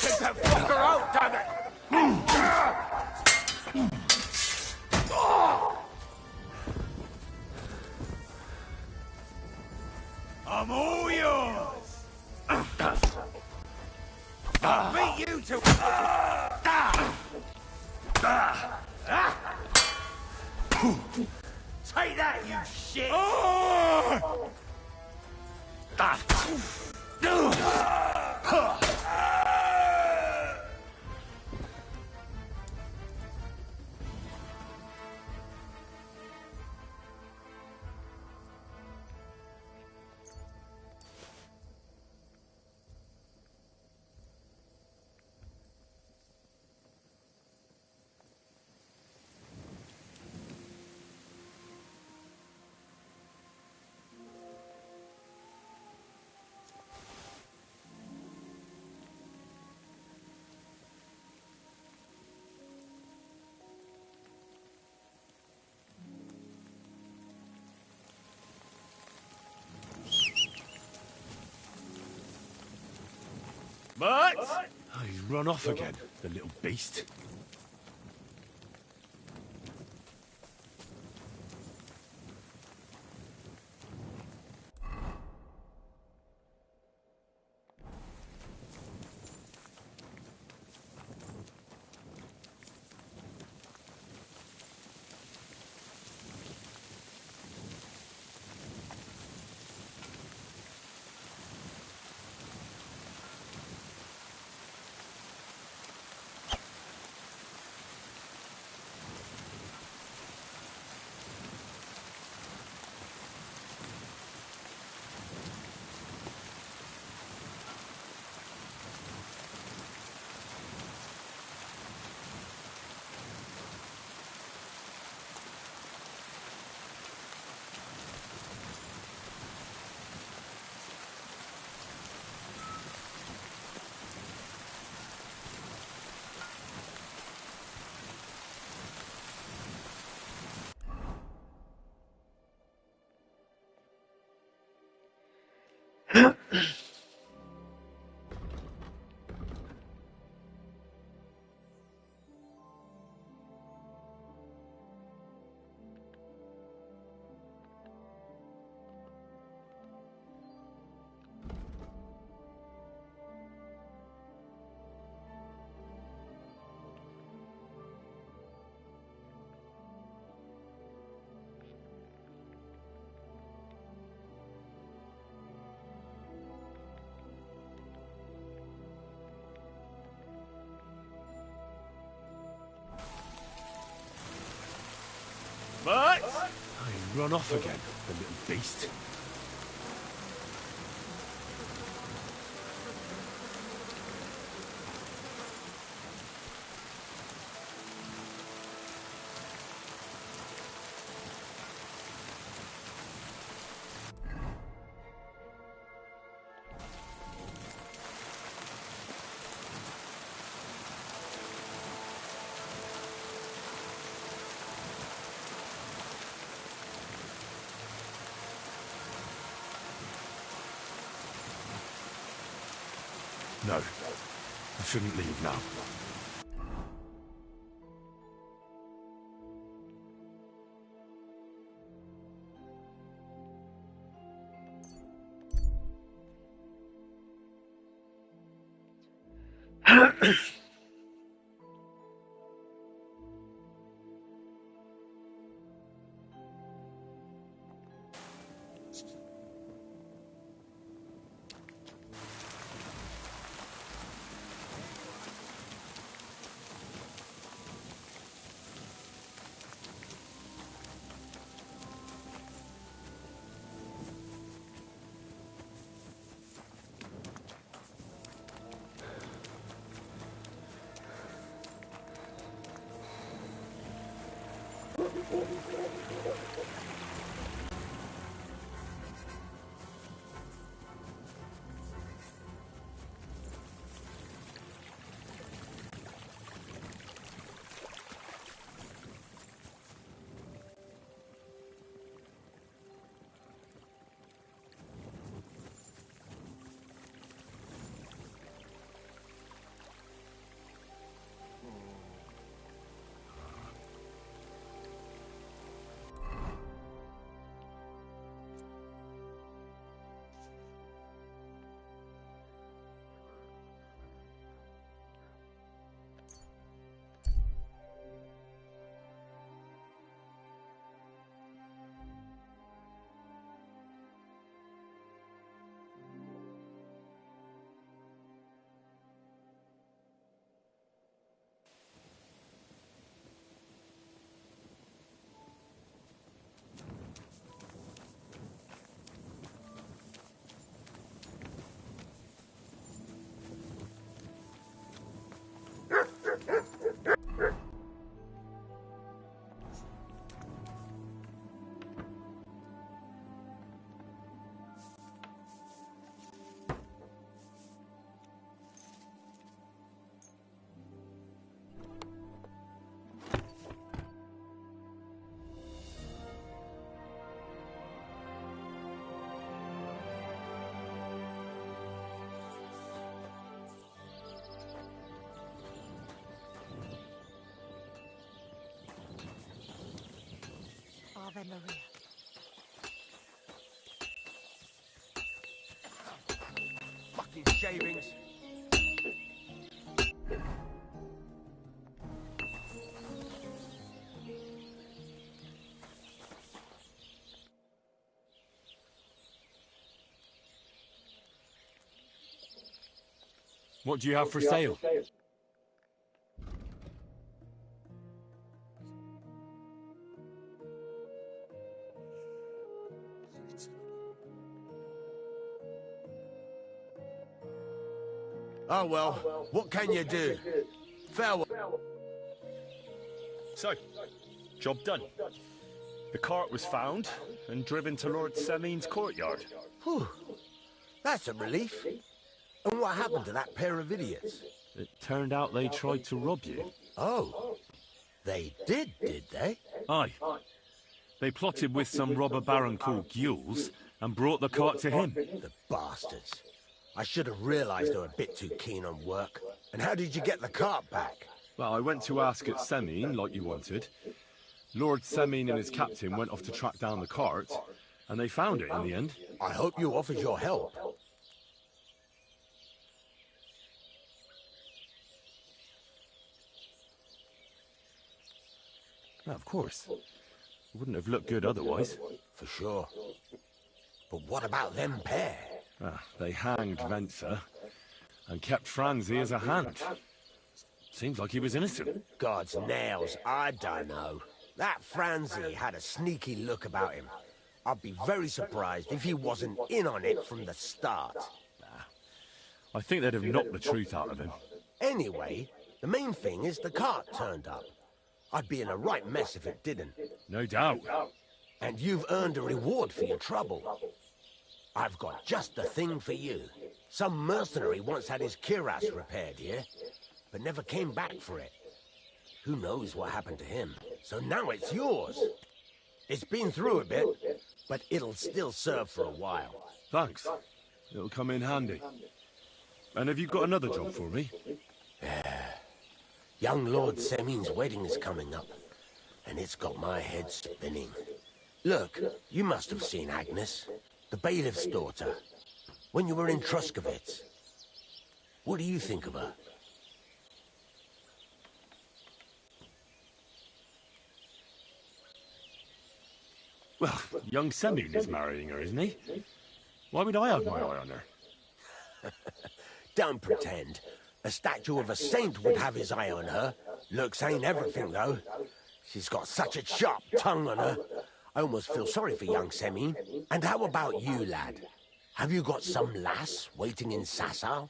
Take that fucker out, damn it! I'm all yours! I'll beat you to... Take that, you shit! But oh, he's run off again, the little beast. But oh, he's run off again, the little beast. No, I shouldn't leave now. Ave Maria. Fucking shavings. What do you have for sale? Oh well, what can you do? Farewell. So, job done. The cart was found and driven to Lord Semin's courtyard. Whew. That's a relief. And what happened to that pair of idiots? It turned out they tried to rob you. Oh. They did they? Aye. They plotted with some robber baron called Gules and brought the cart to him. The bastards. I should have realized they were a bit too keen on work. And how did you get the cart back? Well, I went to ask at Semin, like you wanted. Lord Semin and his captain went off to track down the cart, and they found it in the end. I hope you offered your help. Of course. It wouldn't have looked good otherwise. For sure. But what about them pair? They hanged Venser and kept Franzi as a hand. Seems like he was innocent. God's nails, I don't know. That Franzi had a sneaky look about him. I'd be very surprised if he wasn't in on it from the start. I think they'd have knocked the truth out of him. Anyway, the main thing is the cart turned up. I'd be in a right mess if it didn't. No doubt. And you've earned a reward for your trouble. I've got just the thing for you. Some mercenary once had his cuirass repaired here, but never came back for it. Who knows what happened to him? So now it's yours. It's been through a bit, but it'll still serve for a while. Thanks. It'll come in handy. And have you got another job for me? Young Lord Semin's wedding is coming up, and it's got my head spinning. Look, you must have seen Agnes, the bailiff's daughter, when you were in Truskovitz. What do you think of her? Well, young Semin is marrying her, isn't he? Why would I have my eye on her? Don't pretend. A statue of a saint would have his eye on her. Looks ain't everything, though. She's got such a sharp tongue on her. I almost feel sorry for young Semin. And how about you, lad? Have you got some lass waiting in Sasau?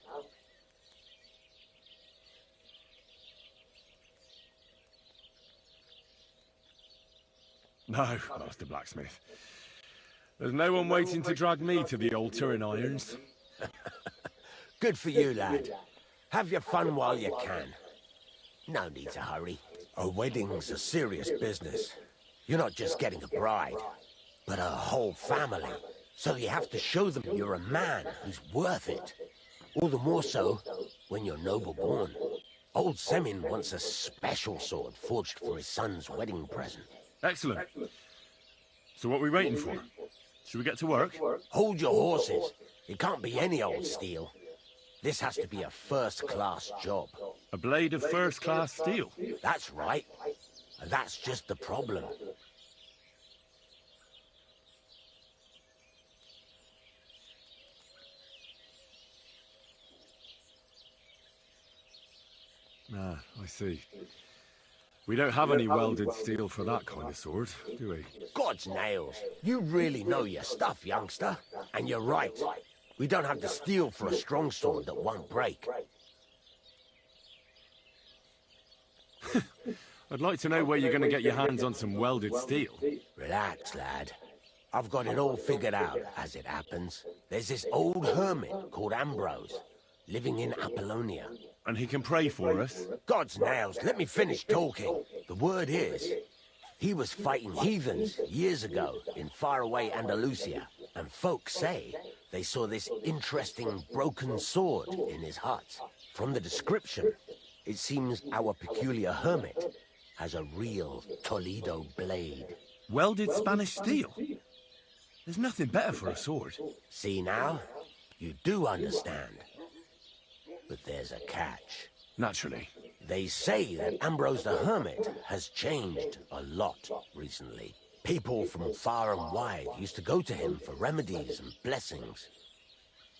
No, Master Blacksmith. There's no one waiting to drag me to the altar in irons. Good for you, lad. Have your fun while you can. No need to hurry. A wedding's a serious business. You're not just getting a bride, but a whole family. So you have to show them you're a man who's worth it. All the more so when you're noble-born. Old Semin wants a special sword forged for his son's wedding present. Excellent. So what are we waiting for? Should we get to work? Hold your horses. It can't be any old steel. This has to be a first-class job. A blade of first-class steel? That's right. And that's just the problem. Ah, I see. We don't have any welded steel for that kind of sword, do we? God's nails. You really know your stuff, youngster. And you're right. We don't have the steel for a strong sword that won't break. I'd like to know where you're going to get your hands on some welded steel. Relax, lad. I've got it all figured out, as it happens. There's this old hermit called Ambrose, living in Apollonia. And he can pray for us? God's nails, let me finish talking. The word is, he was fighting heathens years ago in faraway Andalusia. And folks say they saw this interesting broken sword in his hut. From the description, it seems our peculiar hermit has a real Toledo blade. Welded Spanish steel? There's nothing better for a sword. See now? You do understand. But there's a catch. Naturally. They say that Ambrose the Hermit has changed a lot recently. People from far and wide used to go to him for remedies and blessings.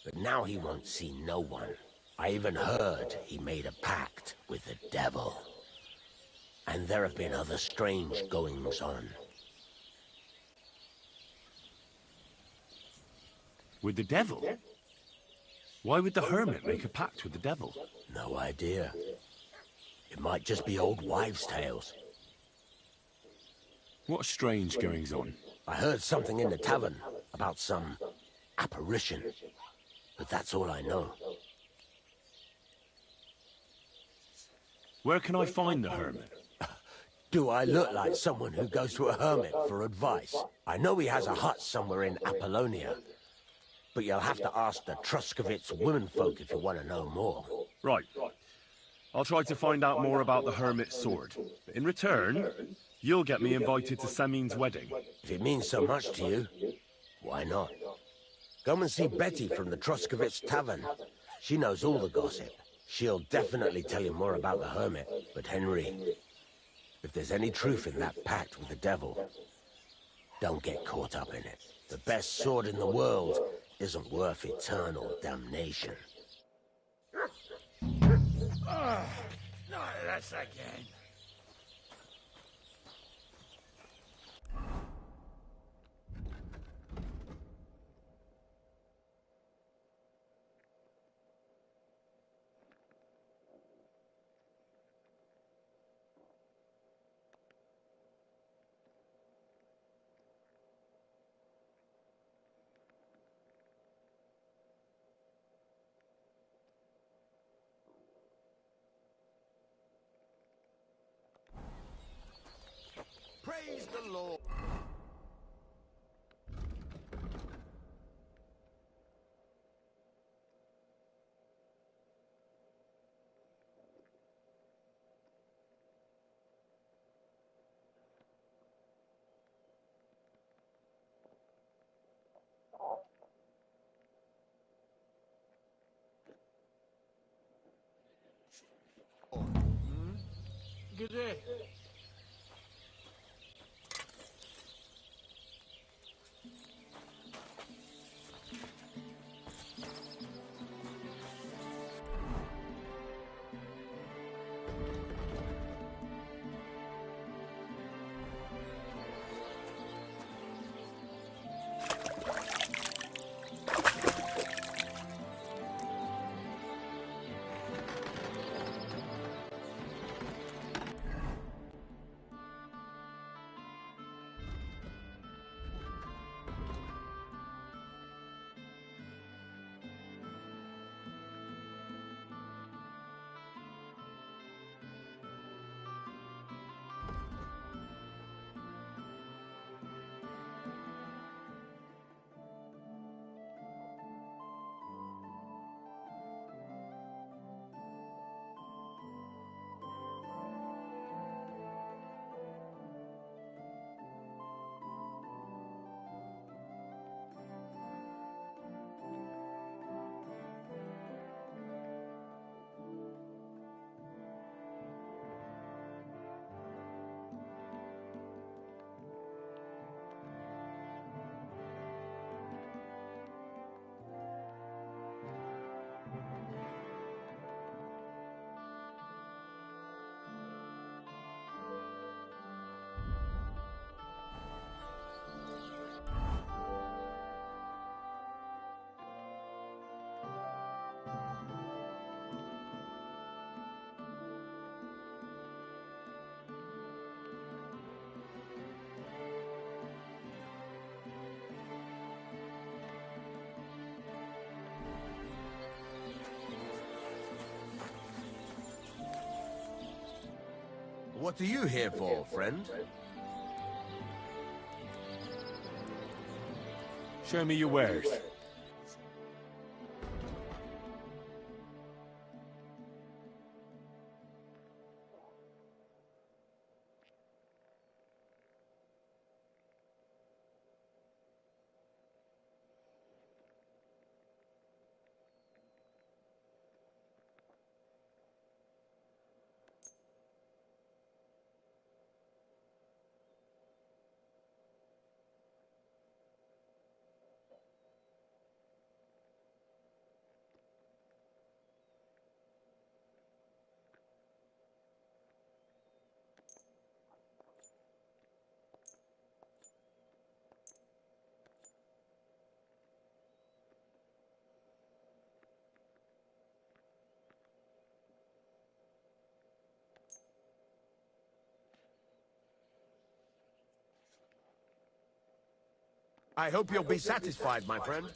But now he won't see no one. I even heard he made a pact with the devil. And there have been other strange goings-on. With the devil? Why would the hermit make a pact with the devil? No idea. It might just be old wives' tales. What strange goings-on? I heard something in the tavern about some apparition. But that's all I know. Where can I find the hermit? Do I look like someone who goes to a hermit for advice? I know he has a hut somewhere in Apollonia. But you'll have to ask the Truscovitz womenfolk if you want to know more. Right. I'll try to find out more about the hermit's sword. In return, you'll get me invited to Samin's wedding. If it means so much to you, why not? Come and see Betty from the Truscovitz Tavern. She knows all the gossip. She'll definitely tell you more about the hermit. But Henry, if there's any truth in that pact with the devil, don't get caught up in it. The best sword in the world isn't worth eternal damnation. Not this again. Praise the Lord. Good day. What are you here for, friend? Show me your wares. I hope you'll be satisfied, my friend.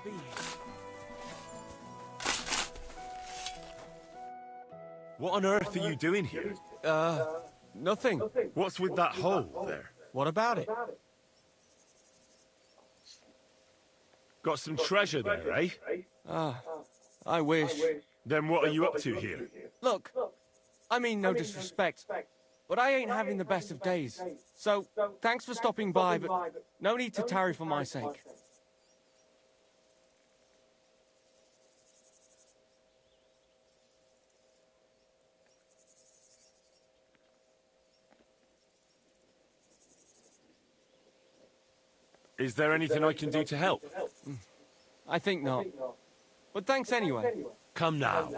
Be here. What on earth are you doing here? Nothing. What's with that hole there? What about it? Got some treasure there, eh? I wish. Then what are you up to here? Look, I mean no disrespect, but I ain't having the best of days. So, thanks for stopping by, but no need to tarry for my sake. Is there anything I can do to help? I think not. But thanks anyway. Come now.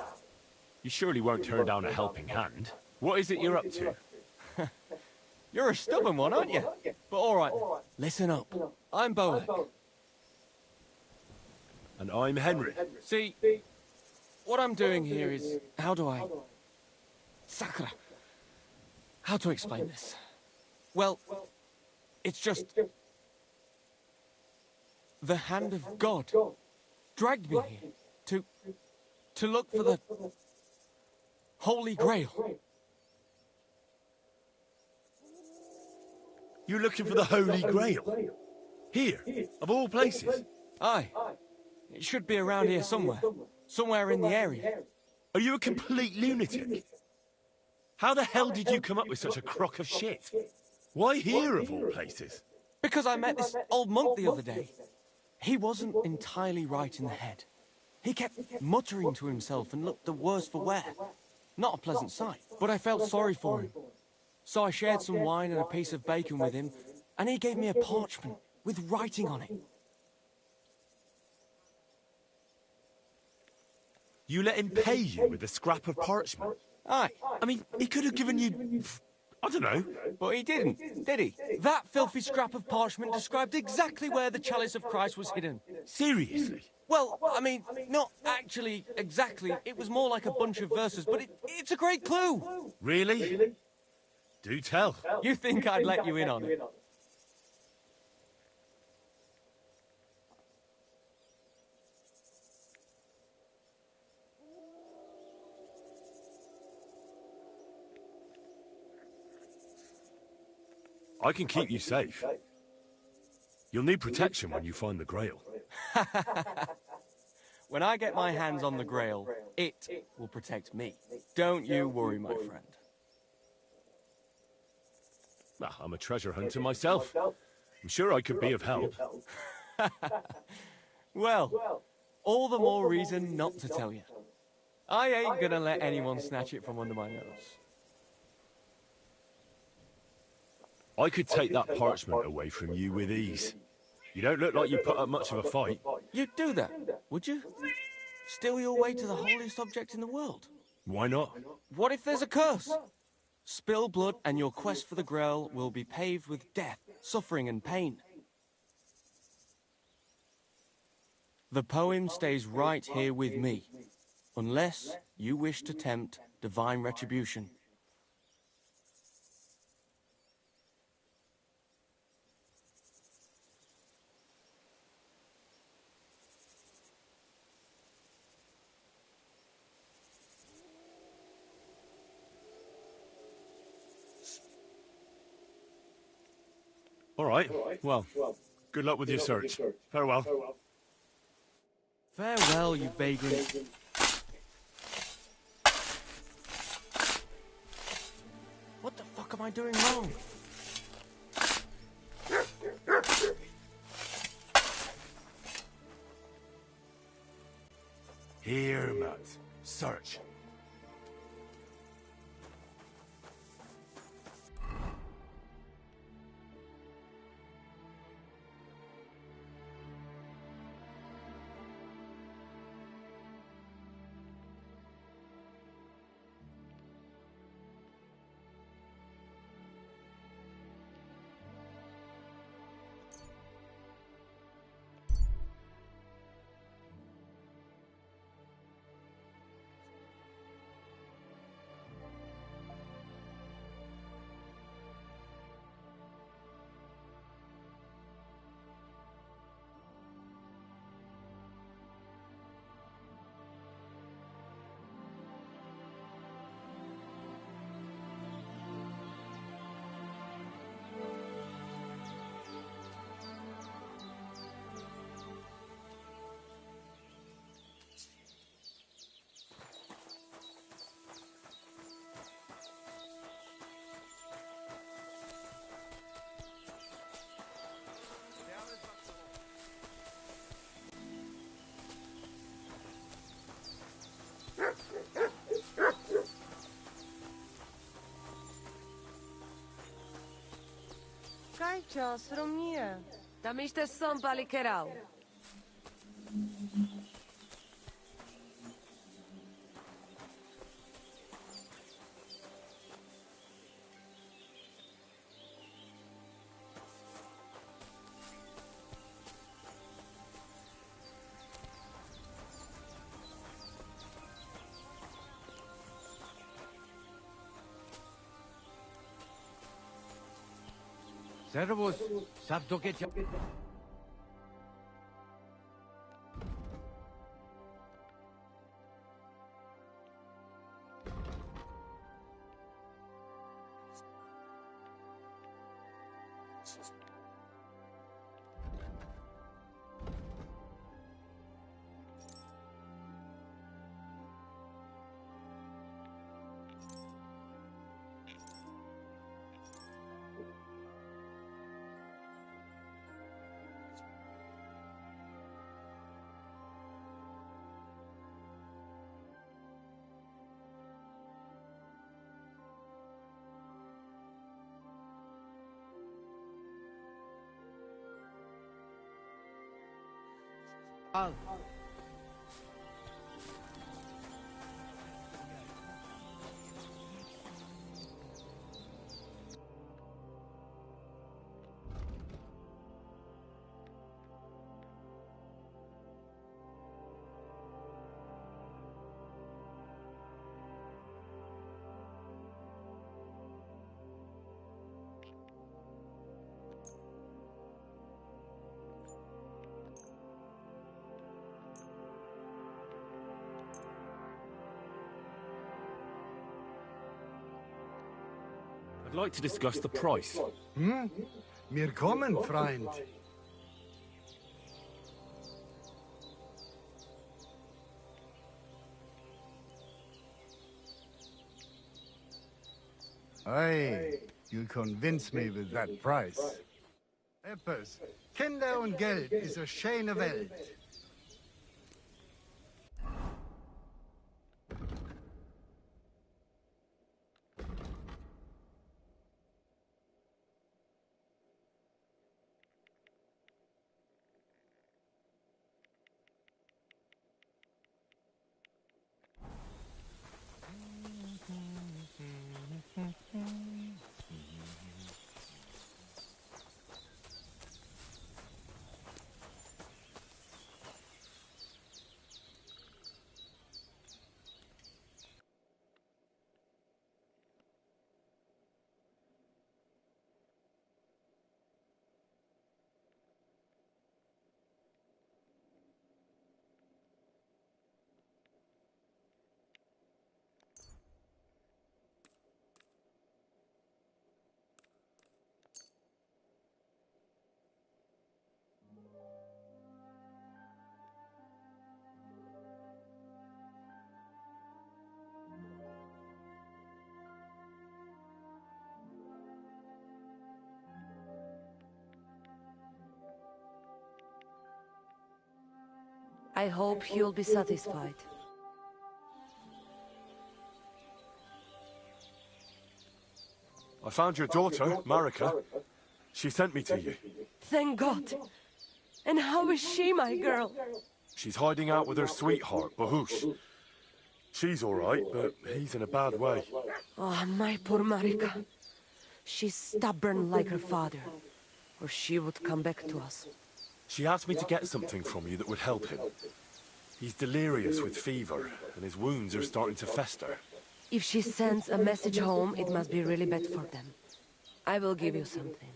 You surely won't turn down a helping hand. What is it you're up to? You're a stubborn one, aren't you? But all right, listen up. I'm Boak. And I'm Henry. See, what I'm doing here is... How do I... Sakura. How to explain this? Well, it's just... The hand of God dragged me here to look for the Holy Grail. You're looking for the Holy Grail? Here, of all places? Aye. It should be around here somewhere. Somewhere in the area. Are you a complete lunatic? How the hell did you come up with such a crock of shit? Why here, of all places? Because I met this old monk the other day. He wasn't entirely right in the head. He kept muttering to himself and looked the worse for wear. Not a pleasant sight, but I felt sorry for him. So I shared some wine and a piece of bacon with him, and he gave me a parchment with writing on it. You let him pay you with a scrap of parchment? Aye. I mean, he could have given you... I don't know. But he didn't, did he? That filthy scrap of parchment described exactly where the chalice of Christ was hidden. Seriously? Well, I mean, not actually exactly. It was more like a bunch of verses, but it's a great clue. Really? Do tell. You think I'd let you in on it? I can keep you safe. You'll need protection when you find the Grail. When I get my hands on the Grail, it will protect me. Don't you worry, my friend. Well, I'm a treasure hunter myself. I'm sure I could be of help. Well, all the more reason not to tell you. I ain't gonna let anyone snatch it from under my nose. I could take that parchment away from you with ease. You don't look like you put up much of a fight. You'd do that, would you? Steal your way to the holiest object in the world? Why not? What if there's a curse? Spill blood and your quest for the Grail will be paved with death, suffering and pain. The poem stays right here with me, unless you wish to tempt divine retribution. All right. Well, good luck with your search. Farewell. Farewell, you vagrant. What the fuck am I doing wrong? Here, Matt. Search. Kaj čas rovnije? Tam ište som palikeral. Servus, savdoket. I'd like to discuss the price. Hm? Wir kommen, Freund. Hey, you'll convince me with that price. Eppes, Kinder und Geld ist eine schöne Welt. I hope you'll be satisfied. I found your daughter, Marika. She sent me to you. Thank God. And how is she, my girl? She's hiding out with her sweetheart, Bahush. She's all right, but he's in a bad way. Oh, my poor Marika. She's stubborn like her father, or she would come back to us. She asked me to get something from you that would help him. He's delirious with fever, and his wounds are starting to fester. If she sends a message home, it must be really bad for them. I will give you something.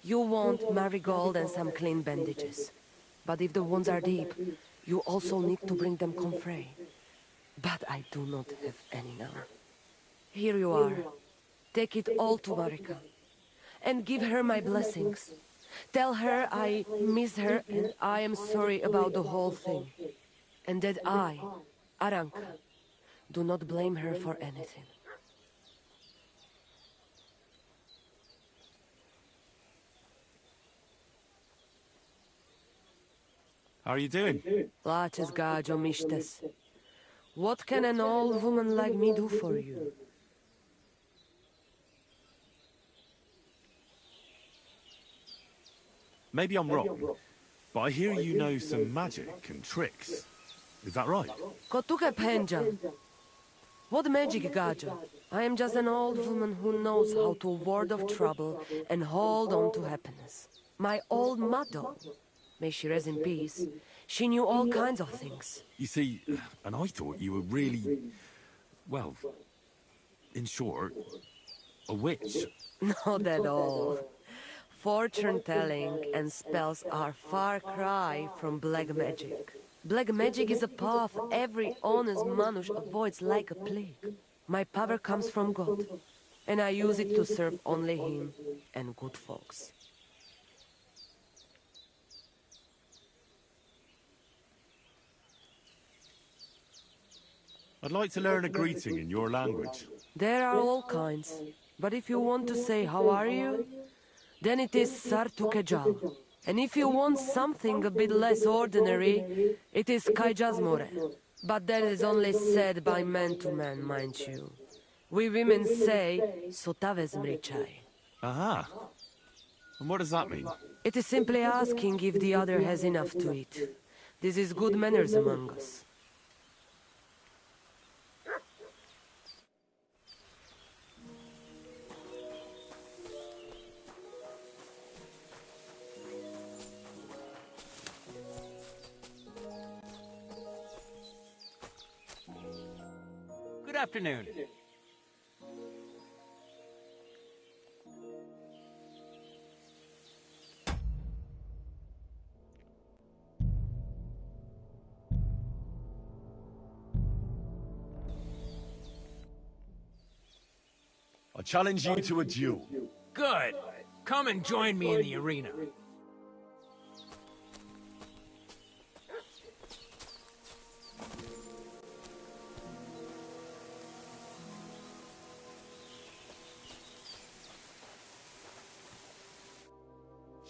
You want marigold and some clean bandages. But if the wounds are deep, you also need to bring them comfrey. But I do not have any now. Here you are. Take it all to Marika. And give her my blessings. Tell her I miss her and I am sorry about the whole thing. And that I, Aranka, do not blame her for anything. How are you doing? Laches gajo mishtes. What can an old woman like me do for you? Maybe I'm wrong, but I hear you know some magic and tricks. Is that right? Kotuke penja. What magic, gajo? I am just an old woman who knows how to ward off trouble and hold on to happiness. My old mother, may she rest in peace, she knew all kinds of things. You see, and I thought you were really, well, in short, a witch. Not at all. Fortune-telling and spells are far cry from black magic. Black magic is a path every honest manush avoids like a plague. My power comes from God, and I use it to serve only Him and good folks. I'd like to learn a greeting in your language. There are all kinds, but if you want to say how are you, then it is Sartukejal. And if you want something a bit less ordinary, it is Kaijazmore. But that is only said by man to man, mind you. We women say, Sotavez mrichai. Aha. And what does that mean? It is simply asking if the other has enough to eat. This is good manners among us. Good afternoon. I challenge you to a duel. Good. Come and join me in the arena.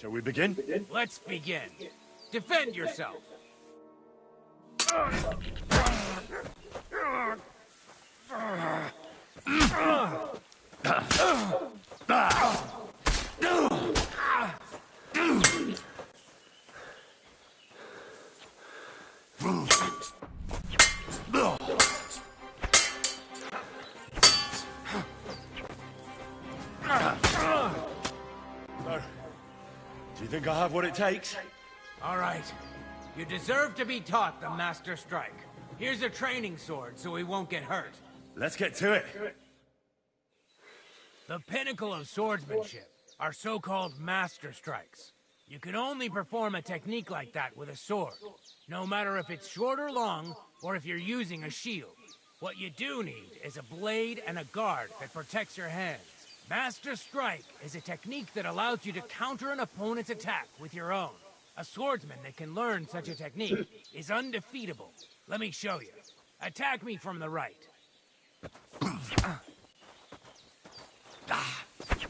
Shall we begin? Let's begin. Defend yourself. Do you think I have what it takes? All right. You deserve to be taught the Master Strike. Here's a training sword so he won't get hurt. Let's get to it. The pinnacle of swordsmanship are so-called Master Strikes. You can only perform a technique like that with a sword, no matter if it's short or long, or if you're using a shield. What you do need is a blade and a guard that protects your hands. Master Strike is a technique that allows you to counter an opponent's attack with your own. A swordsman that can learn such a technique is undefeatable. Let me show you. Attack me from the right.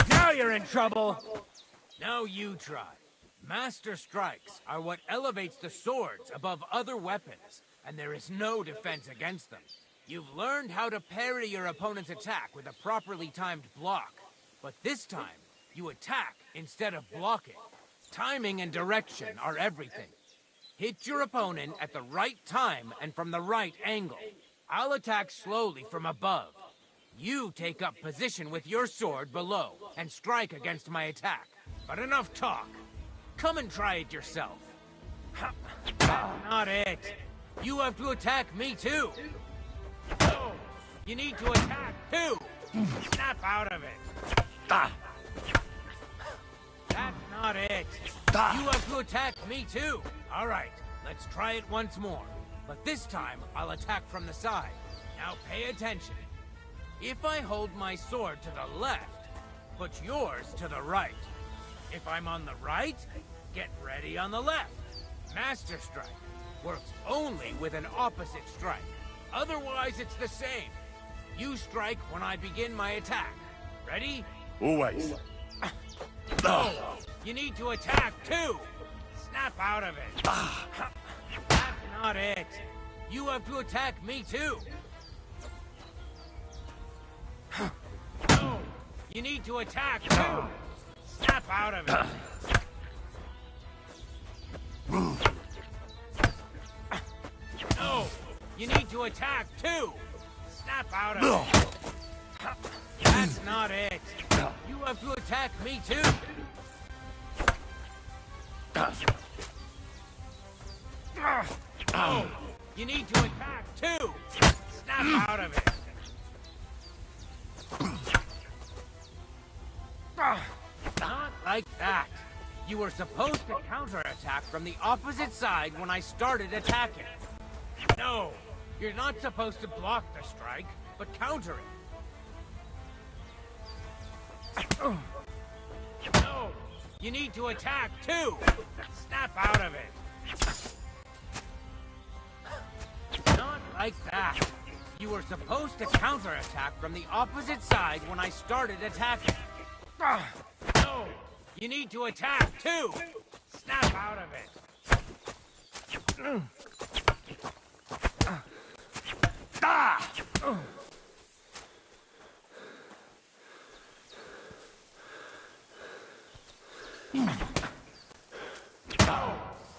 Now you're in trouble! Now you try. Master Strikes are what elevates the swords above other weapons, and there is no defense against them. You've learned how to parry your opponent's attack with a properly timed block. But this time, you attack instead of blocking. Timing and direction are everything. Hit your opponent at the right time and from the right angle. I'll attack slowly from above. You take up position with your sword below and strike against my attack. But enough talk. Come and try it yourself. That's not it. You have to attack me too. No, you need to attack too. Snap out of it. That's not it. You have to attack me too. All right, let's try it once more. But this time, I'll attack from the side. Now pay attention. If I hold my sword to the left, put yours to the right. If I'm on the right, get ready on the left. Master Strike works only with an opposite strike. Otherwise, it's the same. You strike when I begin my attack. Ready? Always. No! You need to attack, too! Snap out of it. That's not it. You have to attack me, too. No! You need to attack, too! Snap out of it. No! You need to attack, too! Snap out of it. That's not it. You have to attack me, too. No! You need to attack, too! Snap out of it. Not like that. You were supposed to counterattack from the opposite side when I started attacking. No, you're not supposed to block the strike, but counter it. No, you need to attack too. Snap out of it. Not like that. You were supposed to counterattack from the opposite side when I started attacking. No, you need to attack too. Snap out of it.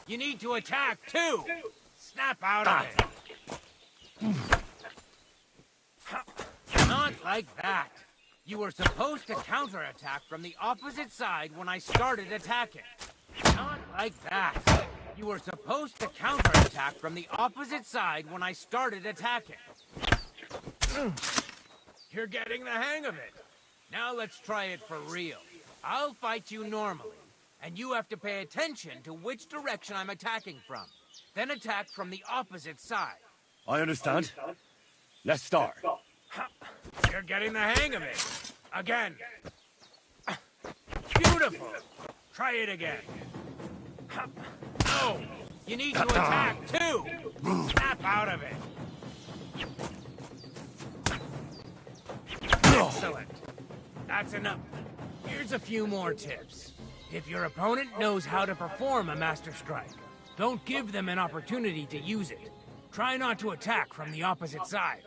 You need to attack too. Snap out of it. Not like that. You were supposed to counterattack from the opposite side when I started attacking. Not like that. You were supposed to counterattack from the opposite side when I started attacking. You're getting the hang of it. Now let's try it for real. I'll fight you normally, and you have to pay attention to which direction I'm attacking from. Then attack from the opposite side. I understand. Let's start. You're getting the hang of it. Again. Beautiful. Try it again. No. You need to attack too. Snap out of it. Excellent. That's enough. Here's a few more tips. If your opponent knows how to perform a Master Strike, don't give them an opportunity to use it. Try not to attack from the opposite side.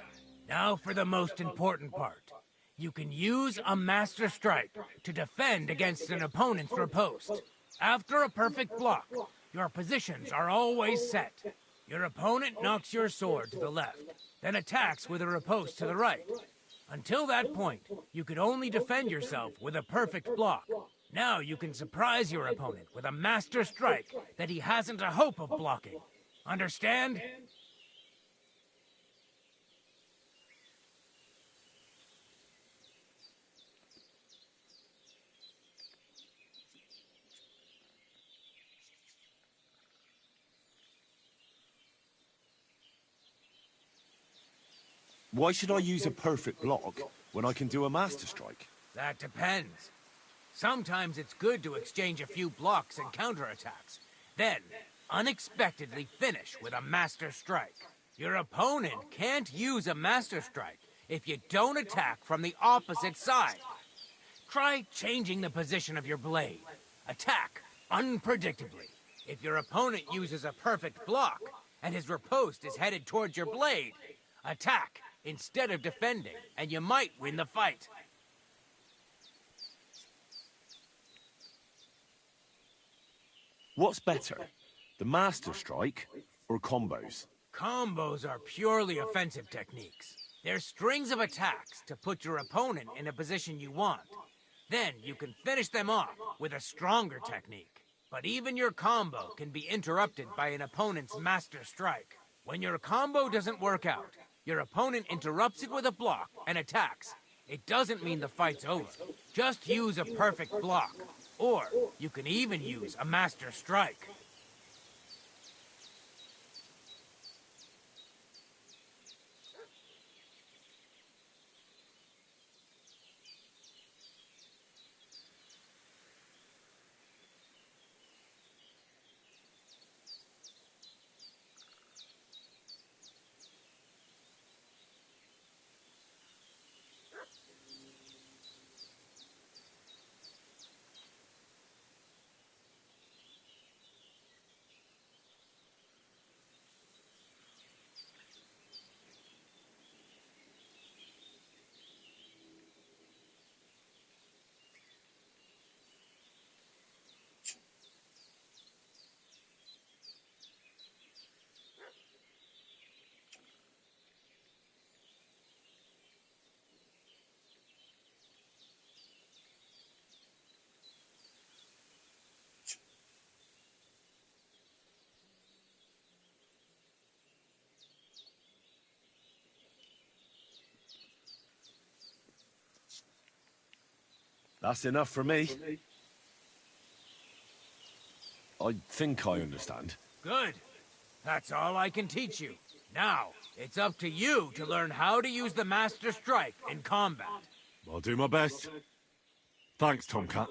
Now for the most important part. You can use a Master Strike to defend against an opponent's riposte. After a perfect block, your positions are always set. Your opponent knocks your sword to the left, then attacks with a riposte to the right. Until that point, you could only defend yourself with a perfect block. Now you can surprise your opponent with a Master Strike that he hasn't a hope of blocking. Understand? Why should I use a perfect block when I can do a Master Strike? That depends. Sometimes it's good to exchange a few blocks and counterattacks. Then, unexpectedly finish with a Master Strike. Your opponent can't use a Master Strike if you don't attack from the opposite side. Try changing the position of your blade. Attack unpredictably. If your opponent uses a perfect block and his riposte is headed towards your blade, attack instead of defending, and you might win the fight. What's better, the Master Strike or combos? Combos are purely offensive techniques. They're strings of attacks to put your opponent in a position you want. Then you can finish them off with a stronger technique. But even your combo can be interrupted by an opponent's Master Strike. When your combo doesn't work out, your opponent interrupts it with a block and attacks. It doesn't mean the fight's over. Just use a perfect block. Or you can even use a Master Strike. That's enough for me. I think I understand. Good. That's all I can teach you. Now, it's up to you to learn how to use the Master Strike in combat. I'll do my best. Thanks, Tomcat.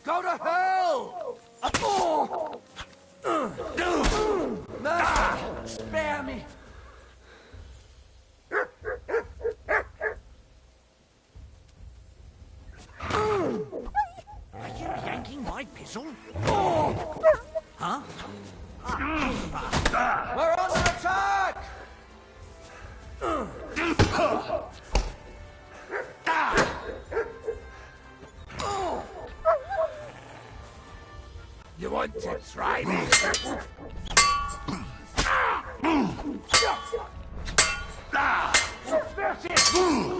Go to hell! Mercy, spare me! Are you yanking my pistol? Huh? We're under attack! You want to try me?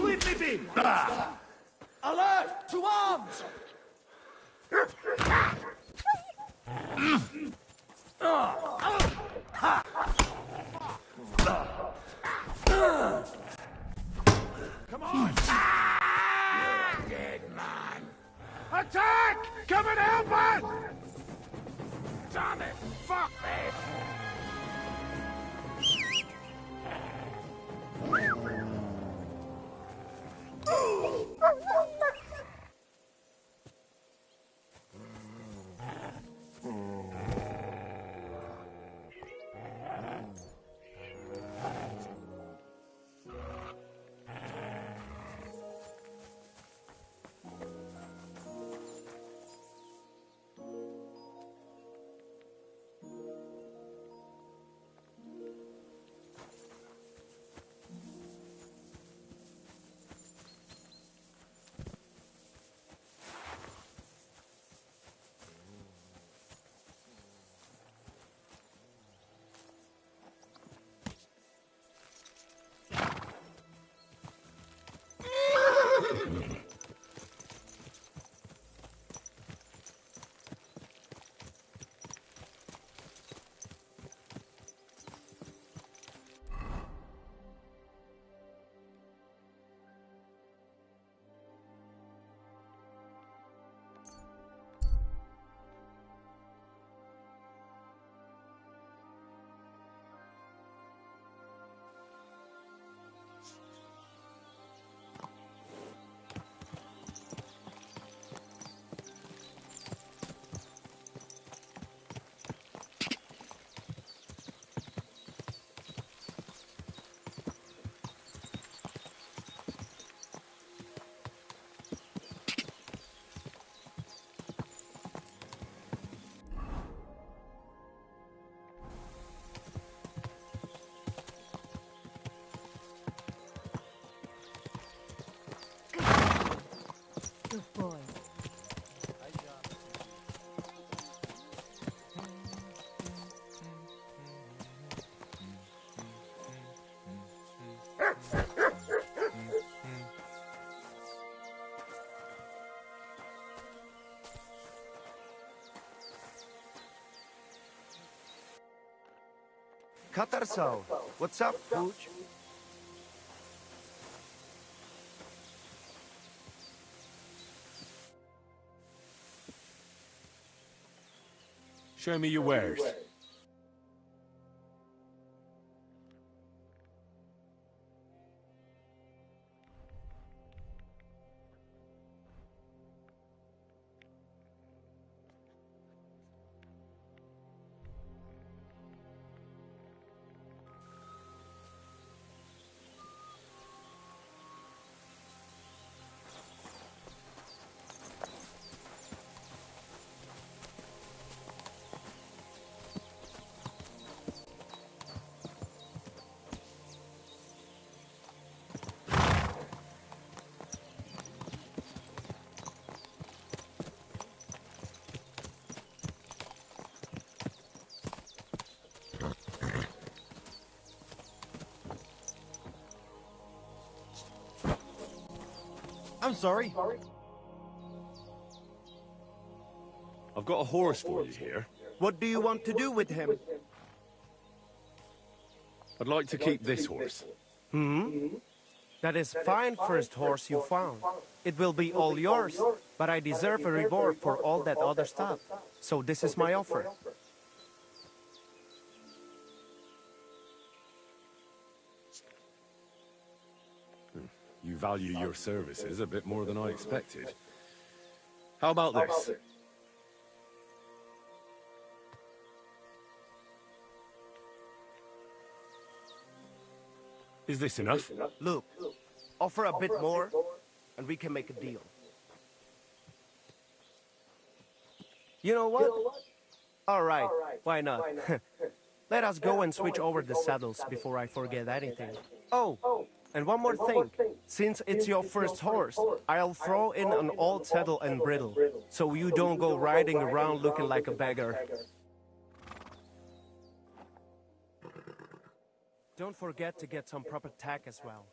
Leave me be! Alert! To arms! Come on! You're dead, man! Attack! Come and help us! Damn it! Fuck this! Good boy. Katarso, what's up, Pooch? Show me your wares. I'm sorry. I've got a horse for you here. What do you want to do with him? I'd like to keep this horse. That is fine first horse you found. It will be all yours, but I deserve a reward for all that other stuff. So this is my offer. You value your services a bit more than I expected. How about this? Is this enough? Look, offer a bit more, and we can make a deal. You know what? All right, why not? Let us go and switch over the saddles before I forget anything. Oh, and one more thing. Since it's your first horse, I'll throw in an old saddle and bridle, so you don't go riding around looking like a beggar. Don't forget to get some proper tack as well.